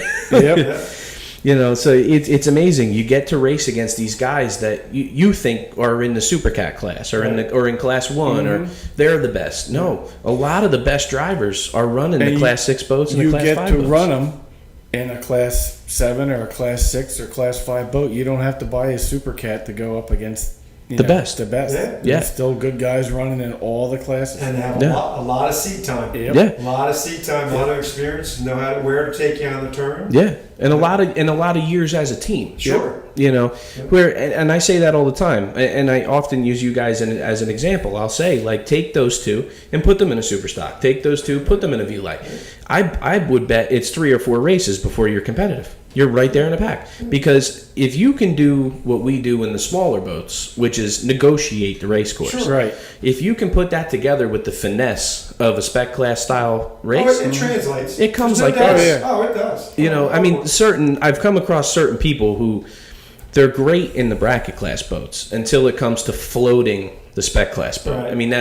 it's amazing. You get to race against these guys that you think are in the Supercat class or in Class 1 or they're the best. No, a lot of the best drivers are running the Class 6 boats and the Class 5 boats. You get to run them in a Class 7 or a Class 6 or Class 5 boat. You don't have to buy a Supercat to go up against The best. The best. Yeah. There's Yeah. still good guys running in all the classes. And have Yeah. a lot of seat time. Yep. Yeah. A lot of seat time, a lot of experience, know where to take you on the turn. Yeah, and a lot of years as a team. Sure. You know, where and I say that all the time, and I often use you guys as an example. I'll say, like, take those two and put them in a super stock. Take those two, put them in a V light. I would bet it's 3 or 4 races before you're competitive. You're right there in the pack, because if you can do what we do in the smaller boats, which is negotiate the race course. Sure. Right. If you can put that together with the finesse of a spec class style race, Oh, it translates. It comes There's like no doubt. this. Oh, it does. you know, I mean, I've come across certain people who they're great in the bracket class boats until it comes to floating the spec class boat. Right. I mean,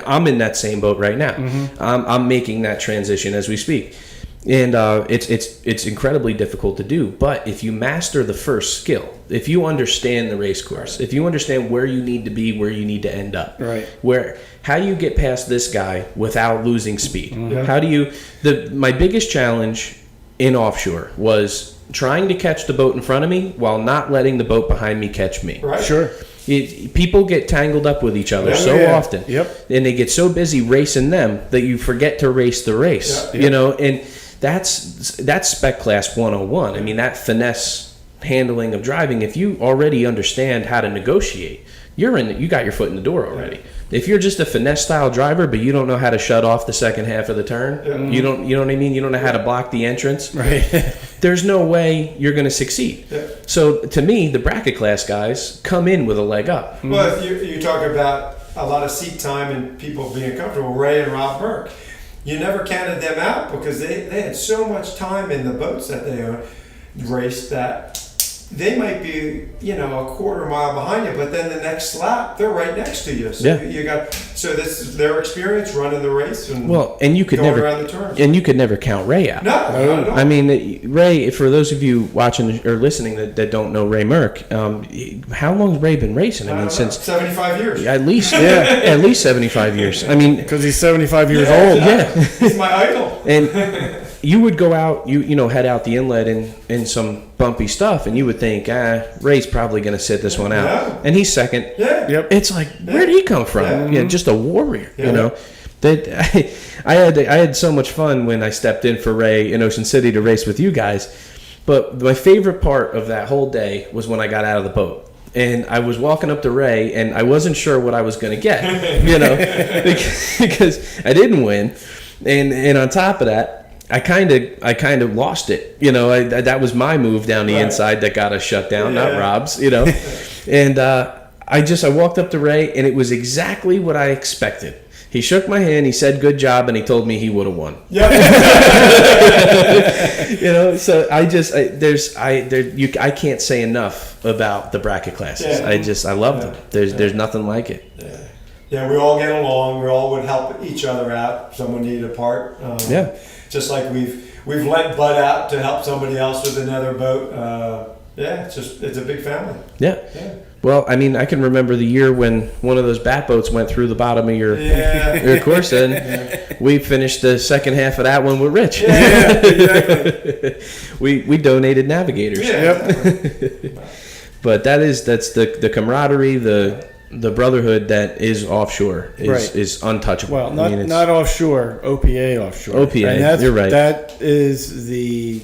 I'm in that same boat right now. I'm making that transition as we speak, and it's incredibly difficult to do. But if you master the first skill, if you understand the race course, if you understand where you need to be, where you need to end up, Right. how do you get past this guy without losing speed? Mm-hmm. How do you? My biggest challenge in offshore was trying to catch the boat in front of me while not letting the boat behind me catch me. Right. Sure. People get tangled up with each other Yeah, so yeah. often, Yep. and they get so busy racing them that you forget to race the race. Yeah. You know, and that's spec class 101. I mean, that finesse handling of driving. If you already understand how to negotiate, you got your foot in the door already. If you're just a finesse style driver, but you don't know how to shut off the second half of the turn, you know what I mean? You don't know how to block the entrance. Right. There's no way you're going to succeed. Yeah. So to me, the bracket class guys come in with a leg up. Well, if you talk about a lot of seat time and people being comfortable, Ray and Rob Burke, you never counted them out because they had so much time in the boats that they raced that they might be, a quarter mile behind you, but then the next lap they're right next to you. So Yeah. this is their experience running the race and And you could going never around the turns. count Ray out. No, not at all. I mean, Ray, for those of you watching or listening that don't know Ray Merck, how long's Ray been racing? I mean, since 75 years. at least at least 75 years. I mean, Because he's 75 years Yeah. old. yeah. He's my idol. And you would go out, head out the inlet in some bumpy stuff, and you would think, Ray's probably going to sit this one out, Yeah. and he's second. Yeah. Yep. It's like, where did he come from? Yeah. Yeah, just a warrior, Yeah. That I had so much fun when I stepped in for Ray in Ocean City to race with you guys. But my favorite part of that whole day was when I got out of the boat. And I was walking up to Ray, and I wasn't sure what I was going to get, because I didn't win. And on top of that, I kind of lost it. That was my move down the Right. inside that got us shut down, not Yeah. Rob's. And I walked up to Ray, and it was exactly what I expected. He shook my hand, he said good job, and he told me he would have won. Yeah. So I can't say enough about the bracket classes. Yeah. I love them. There's nothing like it. Yeah, we all get along. We all would help each other out. If someone needed a part. Yeah. Just like we've lent Bud out to help somebody else with another boat. It's a big family. Yeah. Yeah. Well, I mean, I can remember the year when one of those bat boats went through the bottom of your Yeah. course, and we finished the second half of that one with Rich. Yeah, exactly. We donated navigators. Yeah. But that's the camaraderie, the brotherhood that is offshore is untouchable. Well, I mean, it's- not offshore, OPA offshore. OPA, And that's, you're right. That is the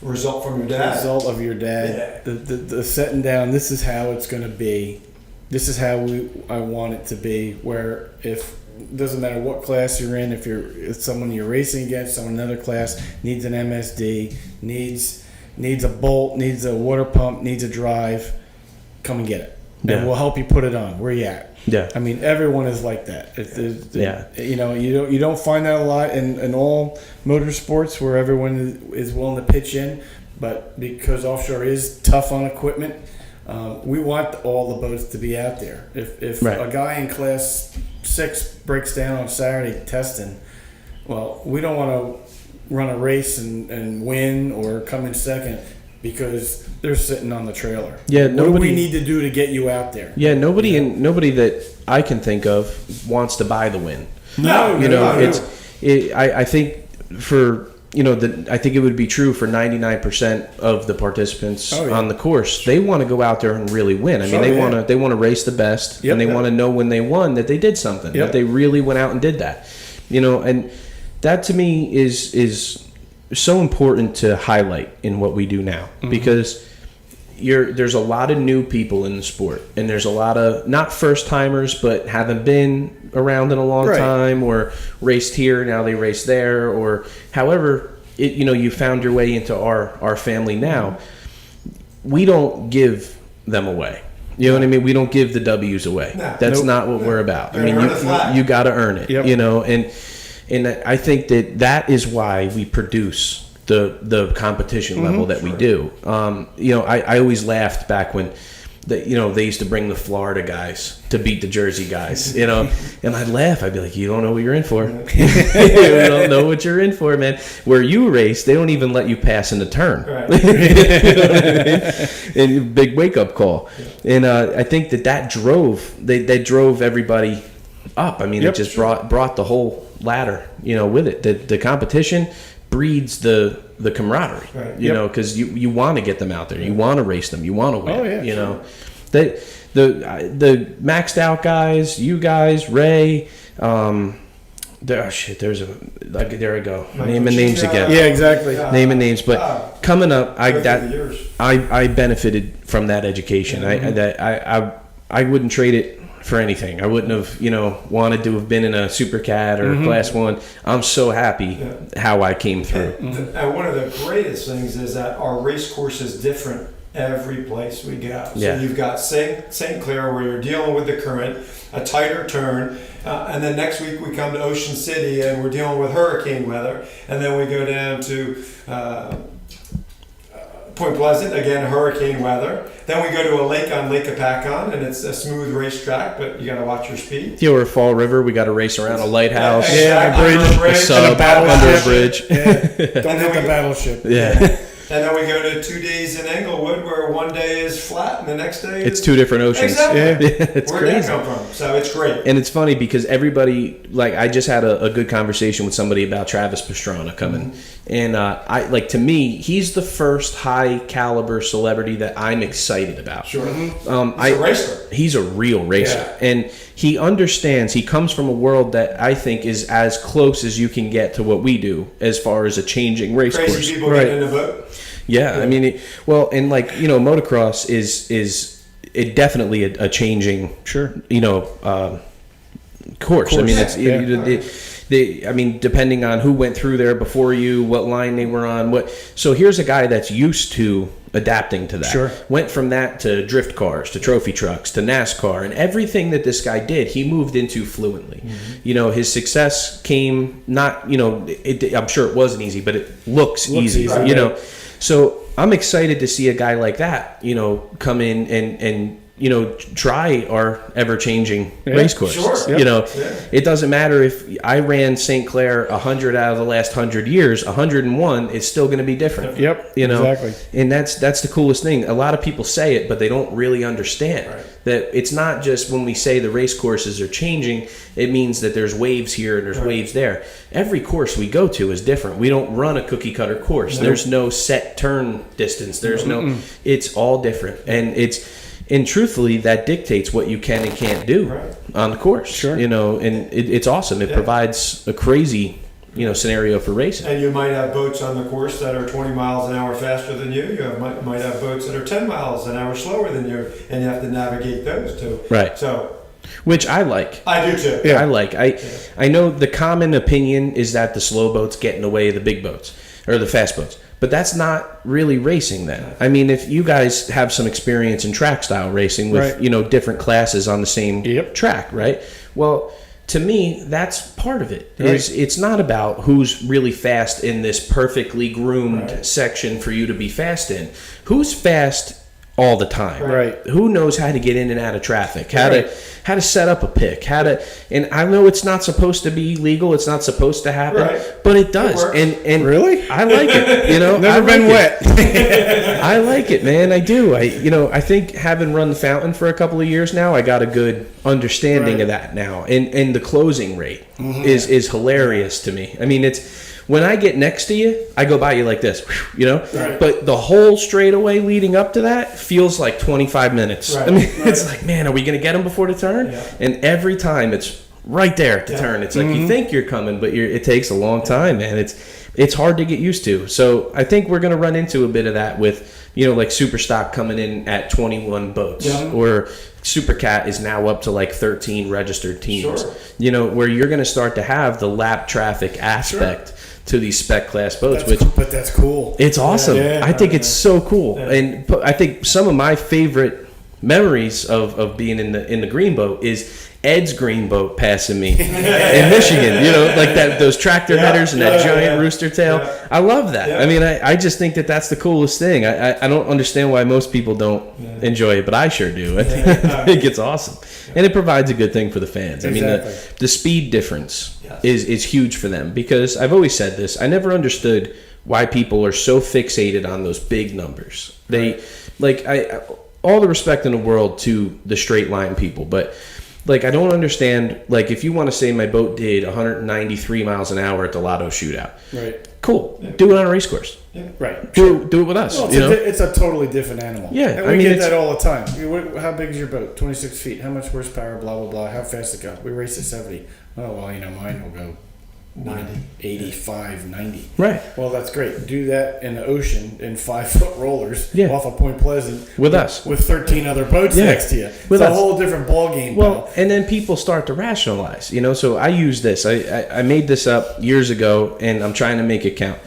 Result from your dad. result of your dad. Yeah. The setting down. This is how it's going to be. This is how I want it to be. Where if doesn't matter what class you're in, if someone you're racing against, someone in another class needs an MSD, needs a bolt, needs a water pump, needs a drive, come and get it, Yeah. and we'll help you put it on. Where you at? Yeah. I mean, everyone is like that. Yeah. You don't find that a lot in all motorsports where everyone is willing to pitch in, but because offshore is tough on equipment, we want all the boats to be out there. If Right. a guy in class 6 breaks down on Saturday testing, well, we don't want to run a race and win or come in second because they're sitting on the trailer. Yeah, What do nobody- we need to do to get you out there? Yeah, nobody that I can think of wants to buy the win. No, You know, no. I think for I think it would be true for 99% of the participants Oh, yeah. on the course. They want to go out there and really win. I mean, Oh, they yeah. want to race the best, Yep. and they want to know when they won that they did something, Yep. that they really went out and did that. And that to me is so important to highlight in what we do now, because there's a lot of new people in the sport, and there's a lot of not first timers, but haven't been around in a long Right. time, or raced here, now they race there, or however you found your way into our family now. We don't give them away. You know what I mean? We don't give the W's away. No. That's Nope. not what we're about. You're I mean, gonna earn the flag. you got to earn it. Yep. And I think that is why we produce the competition level that we do. I always laughed back when they used to bring the Florida guys to beat the Jersey guys, and I'd laugh. I'd be like, you don't know what you're in for. You don't know what you're in for, man. Where you race, they don't even let you pass in the turn. Right. And big wake up call. And I think that drove they drove everybody up. I mean, Yep. it just brought the whole ladder, with it. The competition breeds the camaraderie, Right. Yep. because you want to get them out there, you want to race them, you want to win. Oh, yeah, The maxed out guys, you guys, Ray. There I go. Naming names again. Yeah, exactly. Naming names, but coming up, Years. I benefited from that education. I wouldn't trade it for anything. I wouldn't have, wanted to have been in a Supercat or Class 1. I'm so happy how I came through. And one of the greatest things is that our race course is different every place we go. So Yeah. you've got St. Clair, where you're dealing with the current, a tighter turn, and then next week we come to Ocean City and we're dealing with hurricane weather, and then we go down to Point Pleasant, again hurricane weather. Then we go to a lake on Lake Apacon, and it's a smooth racetrack, but you got to watch your speed. If you were Fall River, we got to race around a lighthouse, Yeah, a bridge, Under a bridge. a sub, and a battleship. under a bridge. Yeah. Don't hit the battleship. Yeah. And then we go to 2 days in Englewood, where one day is flat and the next day It's is... two different oceans. Exactly. Yeah. It's Where'd that crazy. come from? So it's great. And it's funny because everybody, like, I just had a good conversation with somebody about Travis Pastrana coming. And to me, he's the first high caliber celebrity that I'm excited about. Sure. He's a a racer. He's a real racer. Yeah. And he understands, he comes from a world that I think is as close as you can get to what we do as far as a changing race Crazy course. people Right. getting in the boat. Yeah, I mean, motocross is it definitely a changing, Sure. course. I mean, it's Yeah. I mean, depending on who went through there before you, what line they were on, So here's a guy that's used to adapting to that. Sure. Went from that to drift cars, to trophy trucks, to NASCAR, and everything that this guy did, he moved into fluently. His success came not, I'm sure it wasn't easy, but it looks easy. easy, right. So I'm excited to see a guy like that, come in and try our ever-changing race courses. Sure. Yep. It doesn't matter if I ran St. Clair 100 out of the last 100 years, 101 is still going to be different. Yep. Exactly. Exactly. And that's the coolest thing. A lot of people say it, but they don't really understand that it's not just when we say the race courses are changing, it means that there's waves here and there's waves there. Every course we go to is different. We don't run a cookie cutter course. Nope. There's no set turn distance. There's it's all different. And truthfully, that dictates what you can and can't do on the course. Sure. And it's awesome. It provides a crazy, scenario for racing. And you might have boats on the course that are 20 miles an hour faster than you. Might have boats that are 10 miles an hour slower than you, and you have to navigate those too. Right. So Which I like. I do too. Yeah. I like. I know the common opinion is that the slow boats get in the way of the big boats or the fast boats. But that's not really racing then. I mean, if you guys have some experience in track style racing with, Right. Different classes on the same Yep. track, right? Well, to me, that's part of it. Right. It's not about who's really fast in this perfectly groomed section for you to be fast in. Who's fast all the time? Right. Who knows how to get in and out of traffic? Right. How to set up a pick? And I know it's not supposed to be legal. It's not supposed to happen, Right. but it does. It works. And Really? I like it. Never I been like it. wet. I like it, man. I do. I think having run the fountain for a couple of years now, I got a good understanding Right. of that now. And the closing rate is hilarious to me. I mean, it's When I get next to you, I go by you like this, you know? Right. But the whole straightaway leading up to that feels like 25 minutes. Right. I mean, it's like, man, are we going to get him before the turn? Yeah. And every time it's right there at the turn. It's like you think you're coming, but it takes a long time, man. It's hard to get used to. So I think we're going to run into a bit of that with, you know, like Superstock coming in at 21 boats, or Supercat is now up to like 13 registered teams. Sure. You know, where you're going to start to have the lap traffic aspect to these spec class boats, But that's cool. it's awesome. Yeah. I think it's so cool, and I think some of my favorite memories of being in the green boat is Ed's green boat passing me in Michigan. You know, like those tractor headers and that giant rooster tail. Yeah. I love that. Yeah. I mean, I just think that's the coolest thing. I don't understand why most people don't enjoy it, but I sure do. I think it's awesome, and it provides a good thing for the fans. I mean, the speed difference is huge for them, because I've always said this. I never understood why people are so fixated on those big numbers. They all the respect in the world to the straight line people, but like, I don't understand, like, if you want to say my boat did 193 miles an hour at the Lotto shootout, Right. cool, do it on a race course. Right. Do it with us. Well, You know, it's a totally different animal. Yeah, and I we mean, get it's- that all the time. How big is your boat? 26 feet. How much horsepower? Blah blah blah. How fast it go? We race at 70. Oh well, you know, mine will go 90, 85, 90. Right. Well, that's great. Do that in the ocean in 5-foot rollers off of Point Pleasant With us. with 13 other boats Yeah. next to you. With it's a us. whole different ball game. Well, and then people start to rationalize, you know. So I use this. I made this up years ago, and I'm trying to make it count.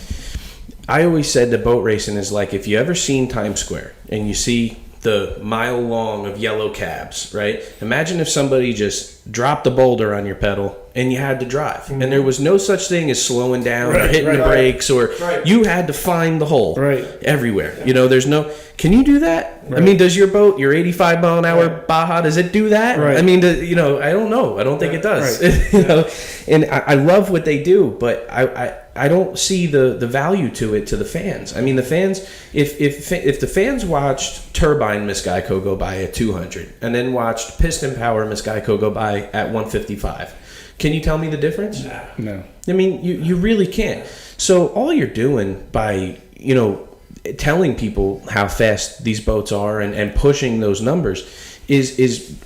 I always said that boat racing is like, if you ever seen Times Square and you see the mile long of yellow cabs, right? Imagine if somebody just dropped a boulder on your pedal and you had to drive, and there was no such thing as slowing down or hitting the brakes, or you had to find the hole everywhere. You know, there's no. Can you do that? I mean, does your boat, your 85 mile an hour Baja, does it do that? Right. I mean, you know, I don't know. I don't think it does. You know, and I love what they do, but I don't see the value to it to the fans. I mean, the fans, if the fans watched Turbine Miss Geico go by at 200 and then watched Piston Power Miss Geico go by at 155, can you tell me the difference? No. I mean, you really can't. So all you're doing by, you know, telling people how fast these boats are and pushing those numbers is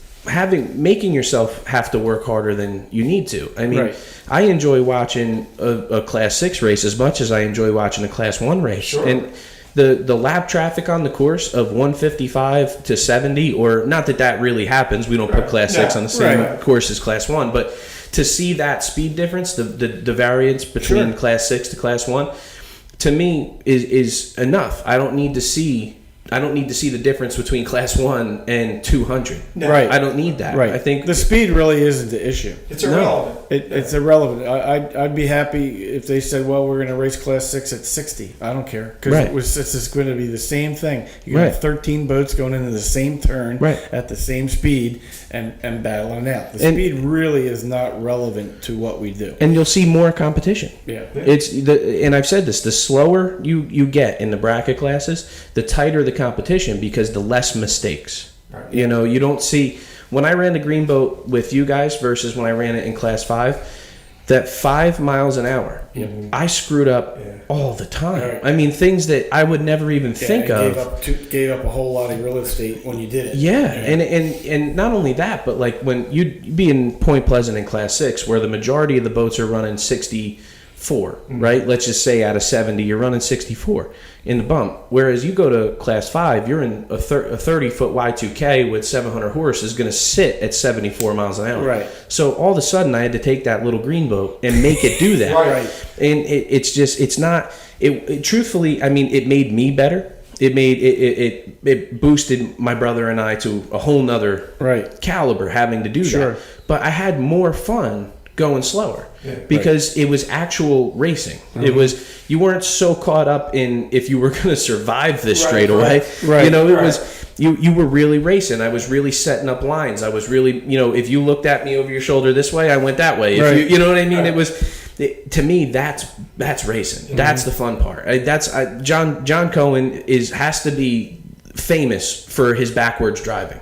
making yourself have to work harder than you need to. I mean, I enjoy watching a Class 6 race as much as I enjoy watching a Class 1 race. Sure. And the lap traffic on the course of 155 to 70, or not that really happens. We don't put Class 6 on the same course as Class 1, but to see that speed difference, the variance between Class 6 to Class 1, to me is enough. I don't need to see the difference between Class 1 and 200. No. Right. I don't need that. Right. I think the speed really isn't the issue. It's irrelevant. It's irrelevant. I'd be happy if they said, "Well, we're going to race Class 6 at 60." I don't care, because it's just going to be the same thing. You have 13 boats going into the same turn at the same speed and battling it out. The speed really is not relevant to what we do. And you'll see more competition. Yeah. And I've said this: the slower you get in the bracket classes, the tighter the competition, because the less mistakes. Right. You know, you don't see. When I ran the green boat with you guys versus when I ran it in Class 5, that 5 miles an hour, I screwed up all the time. Right. I mean, things that I would never even think of. Gave up a whole lot of real estate when you did it. Yeah. And not only that, but like when you'd be in Point Pleasant in Class 6, where the majority of the boats are running 64, right? Let's just say out of 70, you're running 64 in the bump. Whereas you go to Class 5, you're in a 30-foot Y2K with 700 horse is going to sit at 74 miles an hour. Right. So all of a sudden, I had to take that little green boat and make it do that. And it's not. Truthfully, I mean, it made me better. It boosted my brother and I to a whole nother caliber having to do that. But I had more fun going slower because it was actual racing. It was, you weren't so caught up in if you were going to survive this straight away. You know, it was you were really racing. I was really setting up lines. I was really, you know, if you looked at me over your shoulder this way, I went that way. If you know what I mean? It was, to me, that's racing. That's the fun part. John Cohen has to be famous for his backwards driving.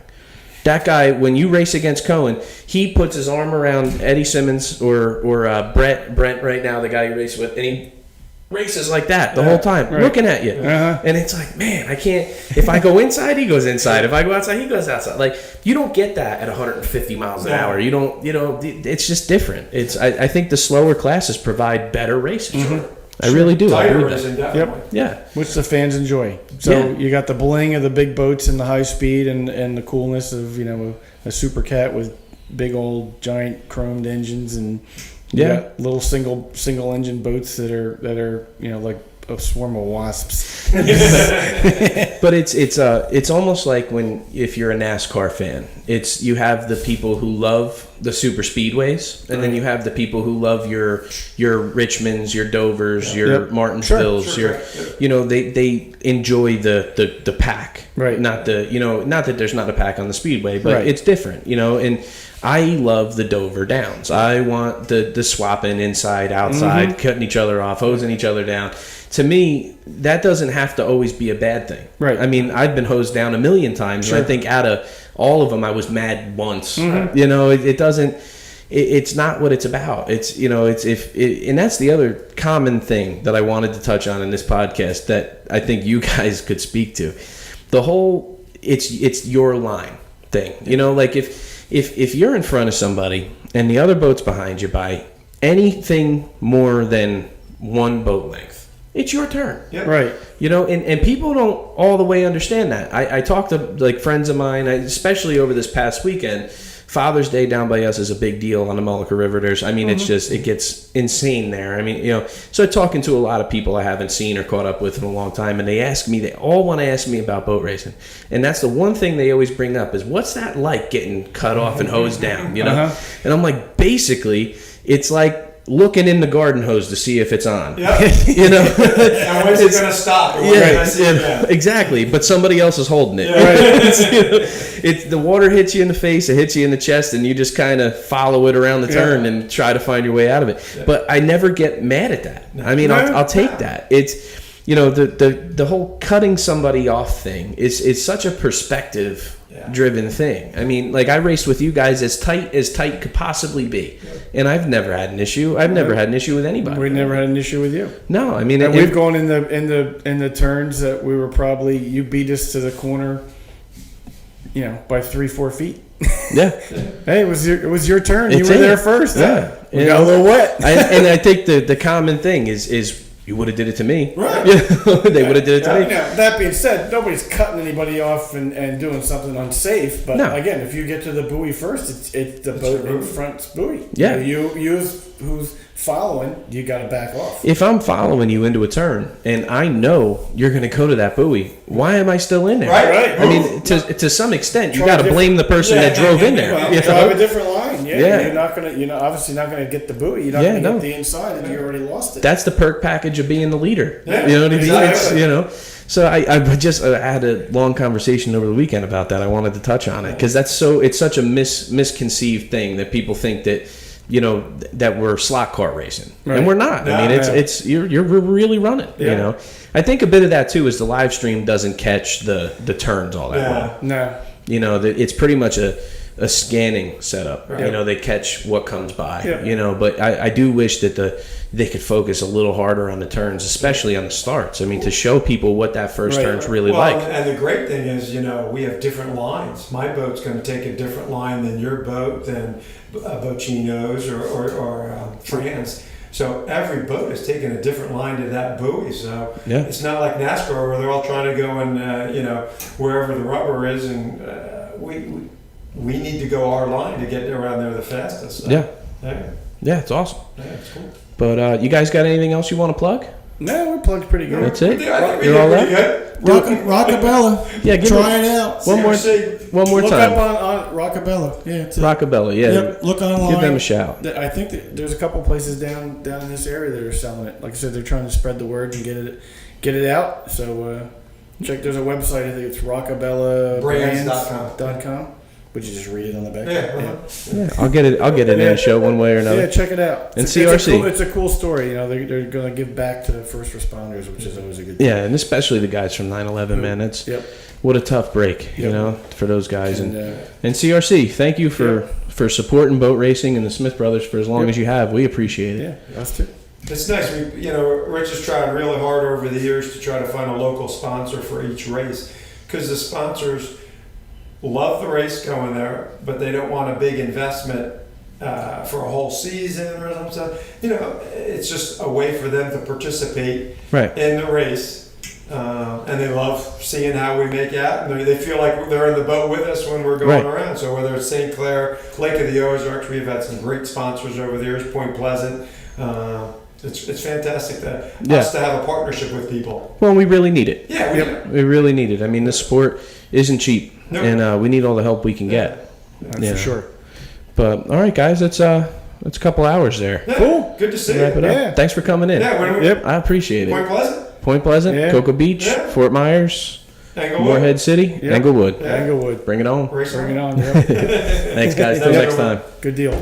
That guy, when you race against Cohen, he puts his arm around Eddie Simmons or Brent right now, the guy you race with, and he races like that the whole time, right. looking at you. Uh-huh. And it's like, man, I can't. If I go inside, he goes inside. If I go outside, he goes outside. Like, you don't get that at 150 miles an hour. You don't. It's just different. I think the slower classes provide better races. Mm-hmm. I really do. I Tighter agree with racing, that. definitely. Yeah. Which the fans enjoy. So Yeah. you got the bling of the big boats and the high speed and the coolness of a Super Cat with big old giant chromed engines, and you Yeah. got little single engine boats that are like a swarm of wasps. But it's almost like if you're a NASCAR fan, you have the people who love the super speedways, and then you have the people who love your Richmonds, your Dovers, your Yep. Martinsvilles, Sure. they enjoy the pack, Right. Not that there's not a pack on the speedway, but Right. it's different, and I love the Dover downs. I want the swapping inside, outside, cutting each other off, hosing each other down. To me, that doesn't have to always be a bad thing. Right. I mean, I've been hosed down a million times, and I think out of all of them, I was mad once. It doesn't. It's not what it's about. And that's the other common thing that I wanted to touch on in this podcast that I think you guys could speak to. The whole it's your line thing. Like if you're in front of somebody and the other boat's behind you by anything more than one boat length, it's your turn. Yep. Right. And people don't all the way understand that. I talked to like friends of mine, especially over this past weekend. Father's Day down by us is a big deal on the Mullica River. It gets insane there. So talking to a lot of people I haven't seen or caught up with in a long time, and they all want to ask me about boat racing. And that's the one thing they always bring up is, what's that like getting cut off and hosed down, Uh-huh. And I'm like, basically, it's like looking in the garden hose to see if it's on. Yeah. And when's it going to stop? Or when can I see it? Yeah. Exactly. But somebody else is holding it. Yeah. It's the water hits you in the face, it hits you in the chest, and you just kind of follow it around the turn and try to find your way out of it. Yeah. But I never get mad at that. I mean, I'll take that. It's the whole cutting somebody off thing is such a perspective driven thing. I mean, like, I raced with you guys as tight could possibly be, and I've never had an issue. I've never had an issue with anybody. We never had an issue with you. No, I mean, And we've gone in the turns that we were probably, you beat us to the corner, by 3-4 feet. yeah. Hey, it was your turn. You It's were it. there first. Yeah. We got a little wet. And I think the common thing is you would have did it to me. Right. They would have did it to me. That being said, nobody's cutting anybody off and doing something unsafe. But No. again, if you get to the buoy first, it's the boat in front's buoy. Yeah. You who's following, you got to back off. If I'm following you into a turn and I know you're going to go to that buoy, why am I still in there? Right. I mean, to some extent, you Try got to different- blame the person that drove in there. Well, you drive know? a different line. Yeah. Yeah. You're not gonna. You're obviously not gonna get the buoy. You're not Yeah, gonna no. get the inside, and you already lost it. That's the perk package of being the leader. Yeah, You know what I mean? exactly. So I had a long conversation over the weekend about that. I wanted to touch on it because it's such a misconceived thing that people think that, that we're slot car racing, Right. and we're not. No, I mean, no. it's you're really running. Yeah. I think a bit of that too is the live stream doesn't catch the turns all that well. Yeah. No. It's pretty much a scanning setup. Right. They catch what comes by. Yeah. But I do wish that they could focus a little harder on the turns, especially on the starts. I mean, to show people what that first Right. turn's really Well, like. and the great thing is, we have different lines. My boat's going to take a different line than your boat, than Bocino's or Fran's. So every boat is taking a different line to that buoy. So Yeah. it's not like NASCAR where they're all trying to go in, wherever the rubber is, and we need to go our line to get around there the fastest. So, Yeah. yeah, Yeah, it's awesome. it's cool. But you guys got anything else you want to plug? No, we're plugged pretty good. That's it? I think we You're did all pretty right? good. Rockabella. Yeah, give Try it it out. one more Look time. up on Rockabella. Yeah. It's Rockabella, yeah. Yep. Look online. Give them a shout. I think that there's a couple places down in this area that are selling it. Like I said, they're trying to spread the word and get it out. So check. There's a website. I think it's rockabellabrands.com. Would you just read it on the back? Yeah. Yeah, I'll get it in a show one way or another. Yeah, check it out. And It's CRC. it's a cool story. They're going to give back to the first responders, which is always a good thing. Yeah, and especially the guys from 9/11, man. That's Yep. what a tough break, Yep. for those guys. And, And CRC, thank you for supporting boat racing and the Smith brothers for as long as you have. We appreciate it. yeah, us too. It's nice. Rich has tried really hard over the years to try to find a local sponsor for each race because the sponsors love the race going there, but they don't want a big investment for a whole season or something. It's just a way for them to participate Right. in the race. And they love seeing how we make out, and they feel like they're in the boat with us when we're going Right. around. So whether it's St. Clair, Lake of the Ozarks, we've had some great sponsors over the years. Point Pleasant, it's fantastic us to have a partnership with people. Well, we really need it. Yeah, We really need it. I mean, this sport isn't cheap, No. and we need all the help we can get. That's Yeah. for sure. But all right, guys, it's a couple hours there. Yeah, Cool. Good to see Wrap you. it up. Yeah. Thanks for coming in. Yeah, when Yep. I appreciate it. Point Pleasant, Point Pleasant, Yeah. Cocoa Beach, Yeah. Fort Myers, Englewood, Morehead City, Yep. Englewood. Yeah. Englewood. Bring it on. Race Bring it around. on. Yep. Thanks, guys. Till Yeah. next time. Good deal.